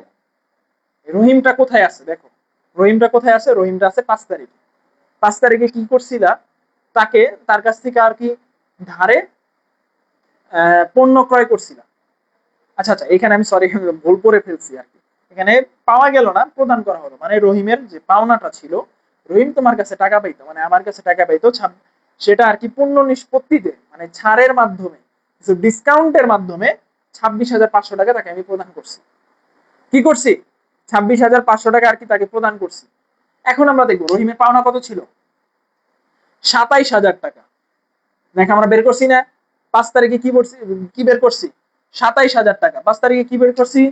রহিমটা কোথায় আছে দেখো, রহিমটা কোথায় আছে? রহিমটা আছে 5 তারিখে। 5 তারিখে কি করছিলা? তাকে, তার কাছ থেকে আর কি ধারে পণ্য ক্রয় করছিলাম। আচ্ছা আচ্ছা, এখানে আমি সরি, ভুল করে ফেলছি আর কি। এখানে পাওয়া গেল না, প্রদান করা হলো, মানে রহিমের যে পাওনাটা ছিল, রহিম তোমার কাছে টাকা পাইতো, মানে আমার কাছে টাকা পাইতো, সেটা আর কি পূর্ণ নিষ্পত্তিতে, মানে ছাড়ের মাধ্যমে, কিছু ডিসকাউন্টের মাধ্যমে 26,500 টাকা তাকে আমি প্রদান করছি। কি করছি? 26,500 টাকা আর কি তাকে প্রদান করছি। এখন আমরা দেখবো রহিমের পাওনা কত ছিল? 27,000 টাকা। দেখো আমরা বের করছি না? 5 তারিখে কি করছি? কি বের করছি? 27,000 টাকা। 5 তারিখে কি বের করছি?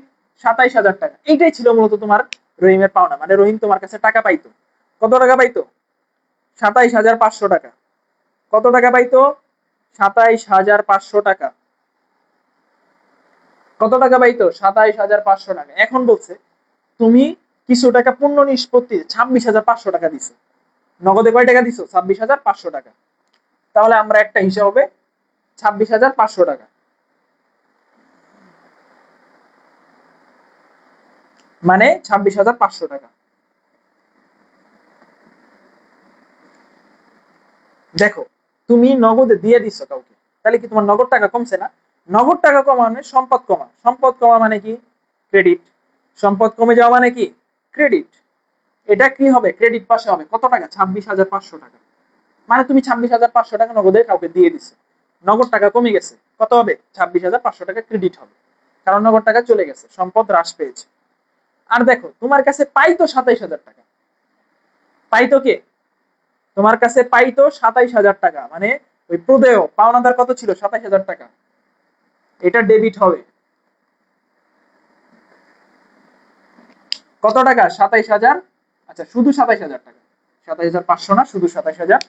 27,000 টাকা। এইটাই ছিল মূলত তোমার রহিমের পাওনা, মানে রহিম তোমার কাছে টাকা পাইতো। কত টাকা পাইতো? 27,500 টাকা। কত টাকা পাইতো? 27,500 টাকা। কত টাকা পাইতো? 27,500 টাকা। এখন বলছে তুমি কিছু টাকা পূর্ণ নিষ্পত্তি 26,500 টাকা দিছো। নগদে কয় টাকা দিছো? 26,500 টাকা। তাহলে আমরা একটা হিসাব হবে 26,500 টাকা, মানে 26,500 টাকা। দেখো তুমি নগদে দিয়ে দিচ্ছ কাউকে, তাহলে কি তোমার নগদ টাকা কমছে না? নগদ টাকা কমা মানে সম্পদ কমা। সম্পদ কমা মানে কি? ক্রেডিট। সম্পদ কমে যাওয়া মানে কি? ক্রেডিট। এটা কি হবে? ক্রেডিট পাশে হবে কত টাকা? 26,500 টাকা। মানে তুমি 26,500 টাকা নগদে কাউকে দিয়ে দিচ্ছ, নগদ টাকা কমে গেছে, কত হবে? 26,500 টাকা ক্রেডিট হবে, কারণ নগদ টাকা চলে গেছে, সম্পদ হ্রাস পেয়েছে। আর দেখো তোমার কাছে পাইতো 27,000 টাকা। পাইতো কে? তোমার কাছে পাইতো 27,000 টাকা, মানে ওই প্রদেয় পাওনাদার কত ছিল? 27,000 টাকা। এটা ডেবিট হবে। কত টাকা? 27,000। আচ্ছা, শুধু 27,000 টাকা, 27,500 না, শুধু 27,000।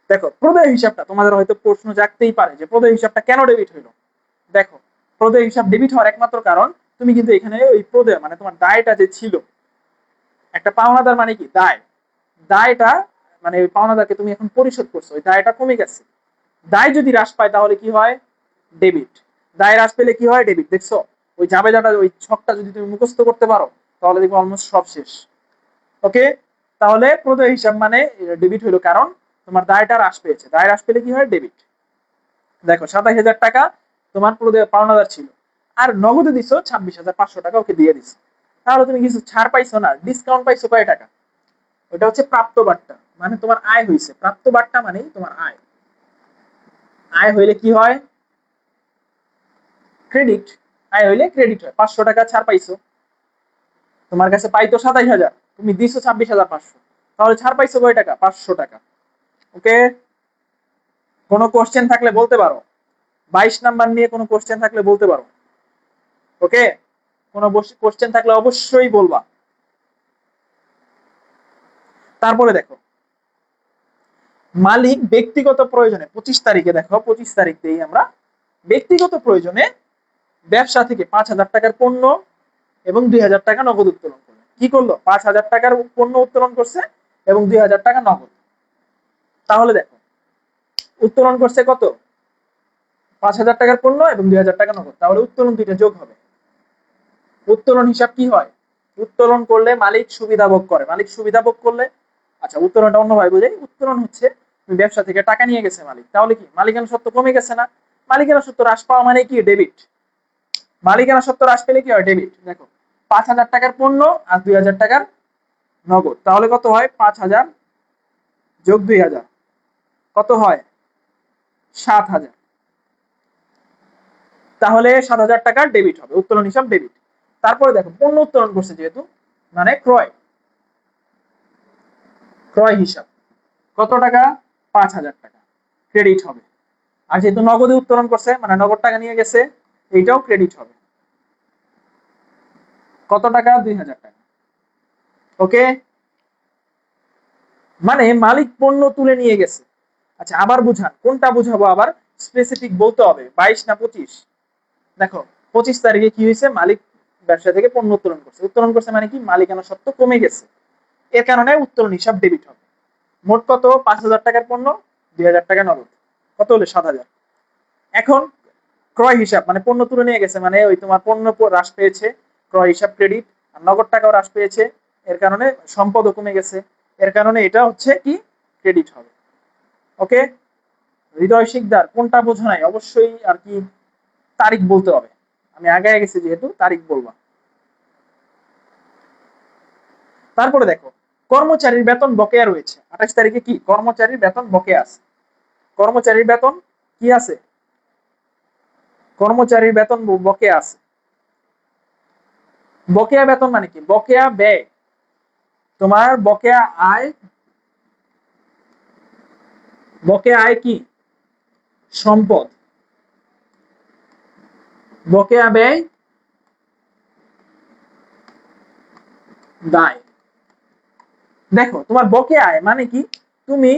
দেখো প্রদেয় হিসাবটা তোমাদের হয়তো প্রশ্ন জাগতেই পারে যে প্রদেয় হিসাবটা কেন ডেবিট হইলো। দেখো প্রদেয় হিসাব ডেবিট হওয়ার একমাত্র কারণ তুমি কিন্তু এখানে ওই প্রদেয় মানে তোমার দায়টা যে ছিল, একটা পাওনাদার মানে কি দায়, দায়টা মানে ওই পাওনাদারকে তুমি এখন পরিশোধ করছো, ওই দায়টা কমে গেছে। দায় যদি হ্রাস পায় তাহলে কি হয়? ডেবিট। দায় হ্রাস পেলে কি হয়? ডেবিট। দেখছো ওই জাবেদাটা, ওই ছকটা যদি তুমি মুখস্থ করতে পারো তাহলে দেখবে অলমোস্ট সব শেষ। ওকে, তাহলে প্রদেয় হিসাব মানে ডেবিট হলো কারণ তোমার দায়টা হ্রাস পেয়েছে, দায় হ্রাস পেলে কি হয়? ডেবিট। দেখো 27,000 টাকা তোমার পাওনাদার ছিল, আর নগদে দিছো 26,500 টাকা ওকে দিয়ে দিছো, তাহলে তুমি কিছু ছাড় পাইছো না, ডিসকাউন্ট পাইছো কয় টাকা? ওটা হচ্ছে প্রাপ্ত বাট্টা, মানে তোমার আয় হয়েছে। প্রাপ্ত বাট্টা মানে তোমার আয়। আয় হইলে কি হয়? ক্রেডিট। আয় হইলে ক্রেডিট হয়। 500 টাকা ছাড় পাইছো, তোমার কাছে পাইতো 27,000, তুমি দিছো 26,500, তাহলে ছাড় পাইছো কয় টাকা? 500 টাকা। ওকে, কোনো কোশ্চেন থাকলে বলতে পারো, 22 নাম্বার নিয়ে কোনো কোশ্চেন থাকলে বলতে পারো। ওকে, কোনো কোশ্চেন থাকলে অবশ্যই বলবা। তারপরে দেখো মালিক ব্যক্তিগত প্রয়োজনে 25 তারিখে, দেখো 25 তারিখ দিয়ে আমরা ব্যক্তিগত প্রয়োজনে ব্যবসা থেকে 5,000 টাকার পণ্য এবং 2,000 টাকা নগদ উত্তোলন করলো। কি করলো? 5,000 টাকার পণ্য উত্তোলন করছে এবং 2,000 টাকা নগদ। তাহলে দেখো উত্তোলন করছে কত? 5,000 টাকার পণ্য এবং 2,000 টাকা নগদ, তাহলে উত্তোলন দুইটা যোগ হবে। উত্তোলন হিসাব কি হয়? উত্তোলন করলে মালিক সুবিধা ভোগ করে। মালিক সুবিধা ভোগ করলে, আচ্ছা উত্তোলনটা অন্যভাবে বুঝাই। উত্তোলন হচ্ছে ব্যবসা থেকে টাকা নিয়ে গেছে মালিক, তাহলে কি মালিকানা সত্ত্ব কমে গেছে না? মালিকানা সত্ত্ব হ্রাস পাওয়া মানে কি? ডেবিট। মালিকানা সত্ত্ব হ্রাস পেলে কি হয়? ডেবিট। দেখো 5,000 টাকার পণ্য আর 2,000 টাকার নগদ, তাহলে কত হয়? 5,000 যোগ 2,000 কত হয়? 7,000। তাহলে 7,000 টাকা ডেবিট হবে, উত্তোলন হিসাব ডেবিট। তারপরে দেখো পণ্য উত্তোলন করছে যেহেতু, মানে ক্রয়, ক্রয় হিসাব কত টাকা? 5,000 টাকা, ক্রেডিট হবে। আর যেহেতু নগদে উত্তোলন করছে মানে নগদ টাকা নিয়ে গেছে, এইটাও ক্রেডিট হবে। কত টাকা? 2,000 টাকা। ওকে, মানে মালিক পণ্য তুলে নিয়ে গেছে। আচ্ছা আবার বুঝান, কোনটা বুঝাবো? আবার স্পেসিফিক বলতে হবে, 22 না 25? দেখো 25 তারিখে কি হয়েছে? মালিক ব্যবসা থেকে পণ্য উত্তোলন করছে। উত্তোলন করছে মানে কি? মালিকানা সত্ত্ব কমে গেছে, এর কারণে উত্তোলন হিসাব ডেবিট হবে। মোট কত? 5,000 টাকার পণ্য, 2,000 টাকা নগদ, কত হলো? 7,000। এখন ক্রয় হিসাব মানে পণ্য তুলে নিয়ে গেছে মানে ওই তোমার পণ্য হ্রাস পেয়েছে, ক্রয় হিসাব ক্রেডিট, আর নগদ টাকাও হ্রাস পেয়েছে, এর কারণে সম্পদও কমে গেছে, এর কারণে এটা হচ্ছে কি? ক্রেডিট হবে। ওকে, হৃদয় শিকদার কোনটা বোঝা নাই অবশ্যই আর কি তারিখ বলতে হবে, আমি আগে গেছি যেহেতু তারিখ বলবা। তারপরে দেখো কর্মচারীর বেতন বকেয়া রয়েছে। 28 তারিখে কি? কর্মচারীর বেতন বকেয়া আছে। কর্মচারীর বেতন কি আছে? কর্মচারীর বেতন বকেয়া আছে। বকেয়া বেতন মানে কি? বকেয়া ব্যয়। তোমার বকেয়া আয়, বকেয়া আয় কি? সম্পদ। বকেয়া ব্যয় দায়। দেখো তোমার বকেয়া আয় মানে কি? তুমি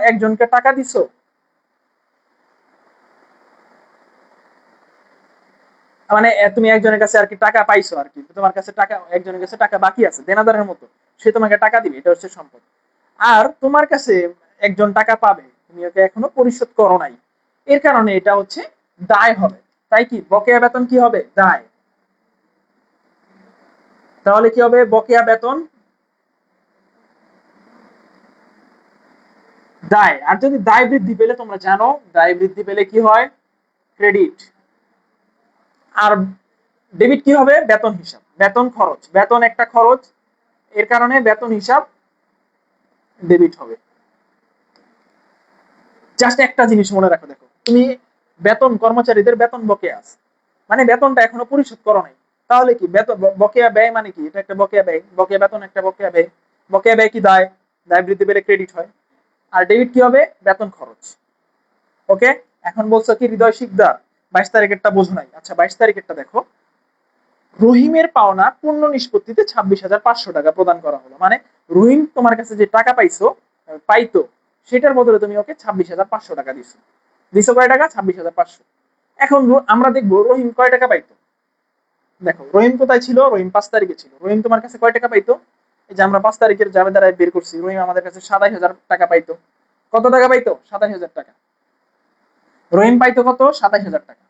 একজনকে টাকা দিছো, মানে তুমি একজনের কাছে আর কি টাকা পাইছো, আর কি তোমার কাছে টাকা, একজনের কাছে টাকা বাকি আছে দেনাদারের মতো, সে তোমাকে টাকা দিবে, এটা হচ্ছে সম্পদ। আর তোমার কাছে একজন টাকা পাবে, তুমি ওকে এখনো পরিশোধ করো নাই, এর কারণে এটা হচ্ছে দায় হবে। তাই কি বকেয়া বেতন কি হবে? দায়। তাহলে কি হবে? বকেয়া বেতন দায়। আর যদি দায় বৃদ্ধি পেলে, তোমরা জানো দায় বৃদ্ধি পেলে কি হয়? ক্রেডিট। আর ডেবিট কি হবে? বেতন হিসাব, বেতন খরচ, বেতন একটা খরচ, এর কারণে বেতন হিসাব ডেবিট হবে। জাস্ট একটা জিনিস মনে রাখো, দেখো তুমি বেতন, কর্মচারীদের বেতন বকেয়া আছে মানে বেতনটা এখনো পরিশোধ করো নাই, তাহলে কি বেতন বকেয়া ব্যয় মানে কি? এটা একটা বকেয়া ব্যয়, বকেয়া বেতন একটা বকেয়া ব্যয়। বকেয়া ব্যয় কি? দায়। দায় বৃদ্ধি পেলে ক্রেডিট হয়। আর ডেবিট কি হবে? বেতন খরচ। ওকে, এখন বলছো কি হৃদয় শিকদার 22 তারিখেরটা বোঝো নাই? আচ্ছা 22 তারিখেরটা দেখো। রহিমের পাওনা পূর্ণ নিষ্পত্তিতে 26,500 টাকা প্রদান করা হলো। মানে রহিম তোমার কাছে যে টাকা পাইতো সেটার বদলে তুমি ওকে 26,500 টাকা দিছো। দিছো কয় টাকা? 26,500। এখন আমরা দেখবো রহিম কয় টাকা পাইতো। দেখো রহিম কোথায় ছিল? রহিম 5 তারিখে ছিল। রহিম তোমার কাছে কয় টাকা পাইতো? এই যে আমরা 5 তারিখের জাবেদারায় বের করছি, রহিম আমাদের কাছে 27,000 টাকা পাইতো। কত টাকা পাইতো? 27,000 টাকা। রহিম পাইতো কত? 27,000 টাকা।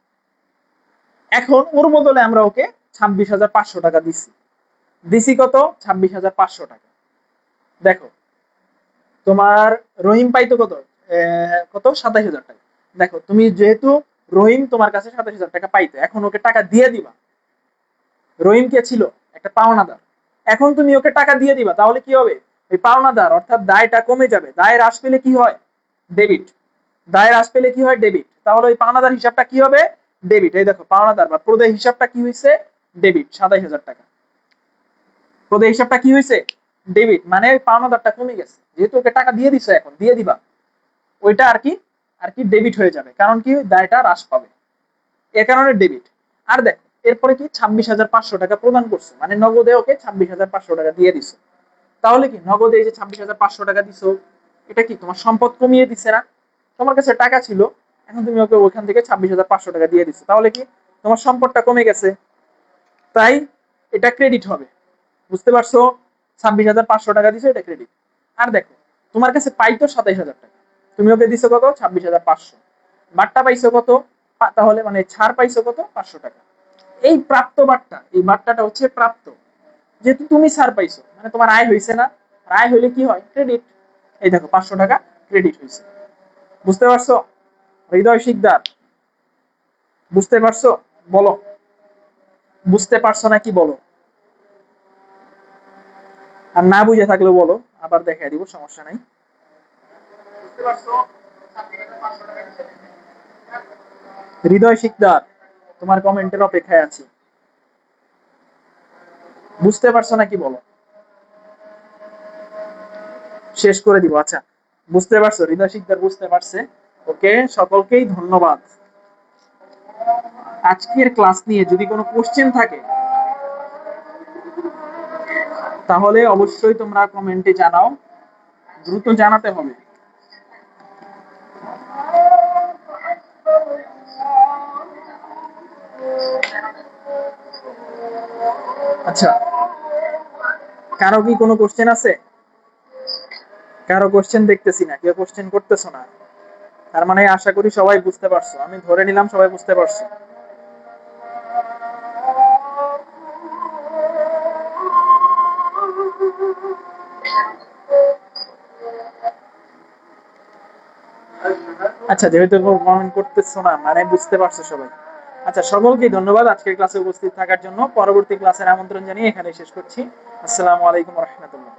এখন ওর বদলে আমরা ওকে 26,500 টাকা দিছি কত? 26,500 টাকা। দেখো তোমার রহিম পাইতো কত? কত? 27,000 টাকা। দেখো তুমি যেহেতু রহিম তোমার কাছে 27,000 টাকা পাইতো, এখন ওকে টাকা দিয়ে দিবা। রহিম কে ছিল? একটা পাওনাদার। এখন তুমি ওকে টাকা দিয়ে দিবা, তাহলে কি হবে? ওই পাওনাদার অর্থাৎ দায়টা কমে যাবে। দায়ের হ্রাস পেলে কি হয়? ডেবিট। দায়ের হ্রাস পেলে কি হয়? ডেবিট। তাহলে ওই পাওনাদার হিসাবটা কি হবে? ডেবিট। এই দেখো পাওনাদার বা প্রদেয় হিসাবটা কি হয়েছে? ডেবিট, 27,000 টাকা। প্রদেয় হিসাবটা কি হয়েছে? ডেবিট। মানে ওই পাওনাদারটা কমে গেছে, যেহেতু ওকে টাকা দিয়ে দিছো, এখন দিয়ে দিবা, ওইটা আর কি ডেবিট হয়ে যাবে। কারণ কি? দায়টা হ্রাস পাবে, এ কারণে ডেবিট। আর দেখো এরপরে কি 26,500 টাকা প্রদান করছো, মানে নগদে ওকে 26,500 টাকা দিয়ে দিছো। তাহলে কি নগদে এই যে 26,500 টাকা দিছো, এটা কি তোমার সম্পদ কমিয়ে দিছে না? তোমার কাছে টাকা ছিল, এখন তুমি ওকে ওইখান থেকে 26,500 টাকা দিয়ে দিছো, তাহলে কি তোমার সম্পদটা কমে গেছে, তাই এটা ক্রেডিট হবে। বুঝতে পারছো? 26,500 টাকা দিছো, এটা ক্রেডিট। আর দেখো তোমার কাছে পাইতো 27,000 টাকা, তুমি ওকে দিছো কত? 26,500। বাট্টা পাইছো কত? তাহলে মানে ছাড় পাইছো কত? 500 টাকা। এই প্রাপ্ত বাট্টা, এই বাট্টাটা হচ্ছে প্রাপ্ত। যেহেতু তুমি ছাড় পাইছো, মানে তোমার আয় হয়েছে না? আয় হইলে কি হয়? ক্রেডিট। এই দেখো 500 টাকা ক্রেডিট হয়েছে। বুঝতে পারছো? হৃদয় শিকদার, বুঝতে পারছো? বলো বুঝতে পারছো নাকি বলো। আর না বুঝে থাকলে বলো, আবার দেখাই দিব, সমস্যা নাই। বুঝতে পারছো? হৃদয় শিকদার, তোমার কমেন্টের অপেক্ষায় আছি। বুঝতে পারছো নাকি বলো, শেষ করে দিব। আচ্ছা বুঝতে পারছো, হৃদয় শিকদার বুঝতে পারছে। ওকে, সকলকেই ধন্যবাদ। আজকের ক্লাস নিয়ে যদি কোনো কোশ্চেন থাকে তাহলে অবশ্যই তোমরা কমেন্টে জানাও, দ্রুত জানাতে হবে। আচ্ছা, কারো কি কোনো কোশ্চেন আছে? কারো কোশ্চেন দেখতেছি না, কেউ কোশ্চেন করতেছো না। তার মানে আশা করি সবাই বুঝতে পারছো, আমি ধরে নিলাম সবাই বুঝতে পারছো। আচ্ছা, যেহেতু কমেন্ট করতেছো না মানে বুঝতে পারছো সবাই। আচ্ছা, সকলকে ধন্যবাদ আজকের ক্লাসে উপস্থিত থাকার জন্য। পরবর্তী ক্লাসের আমন্ত্রণ জানিয়ে এখানে শেষ করছি। আসসালামু আলাইকুম ওয়া রাহমাতুল্লাহ।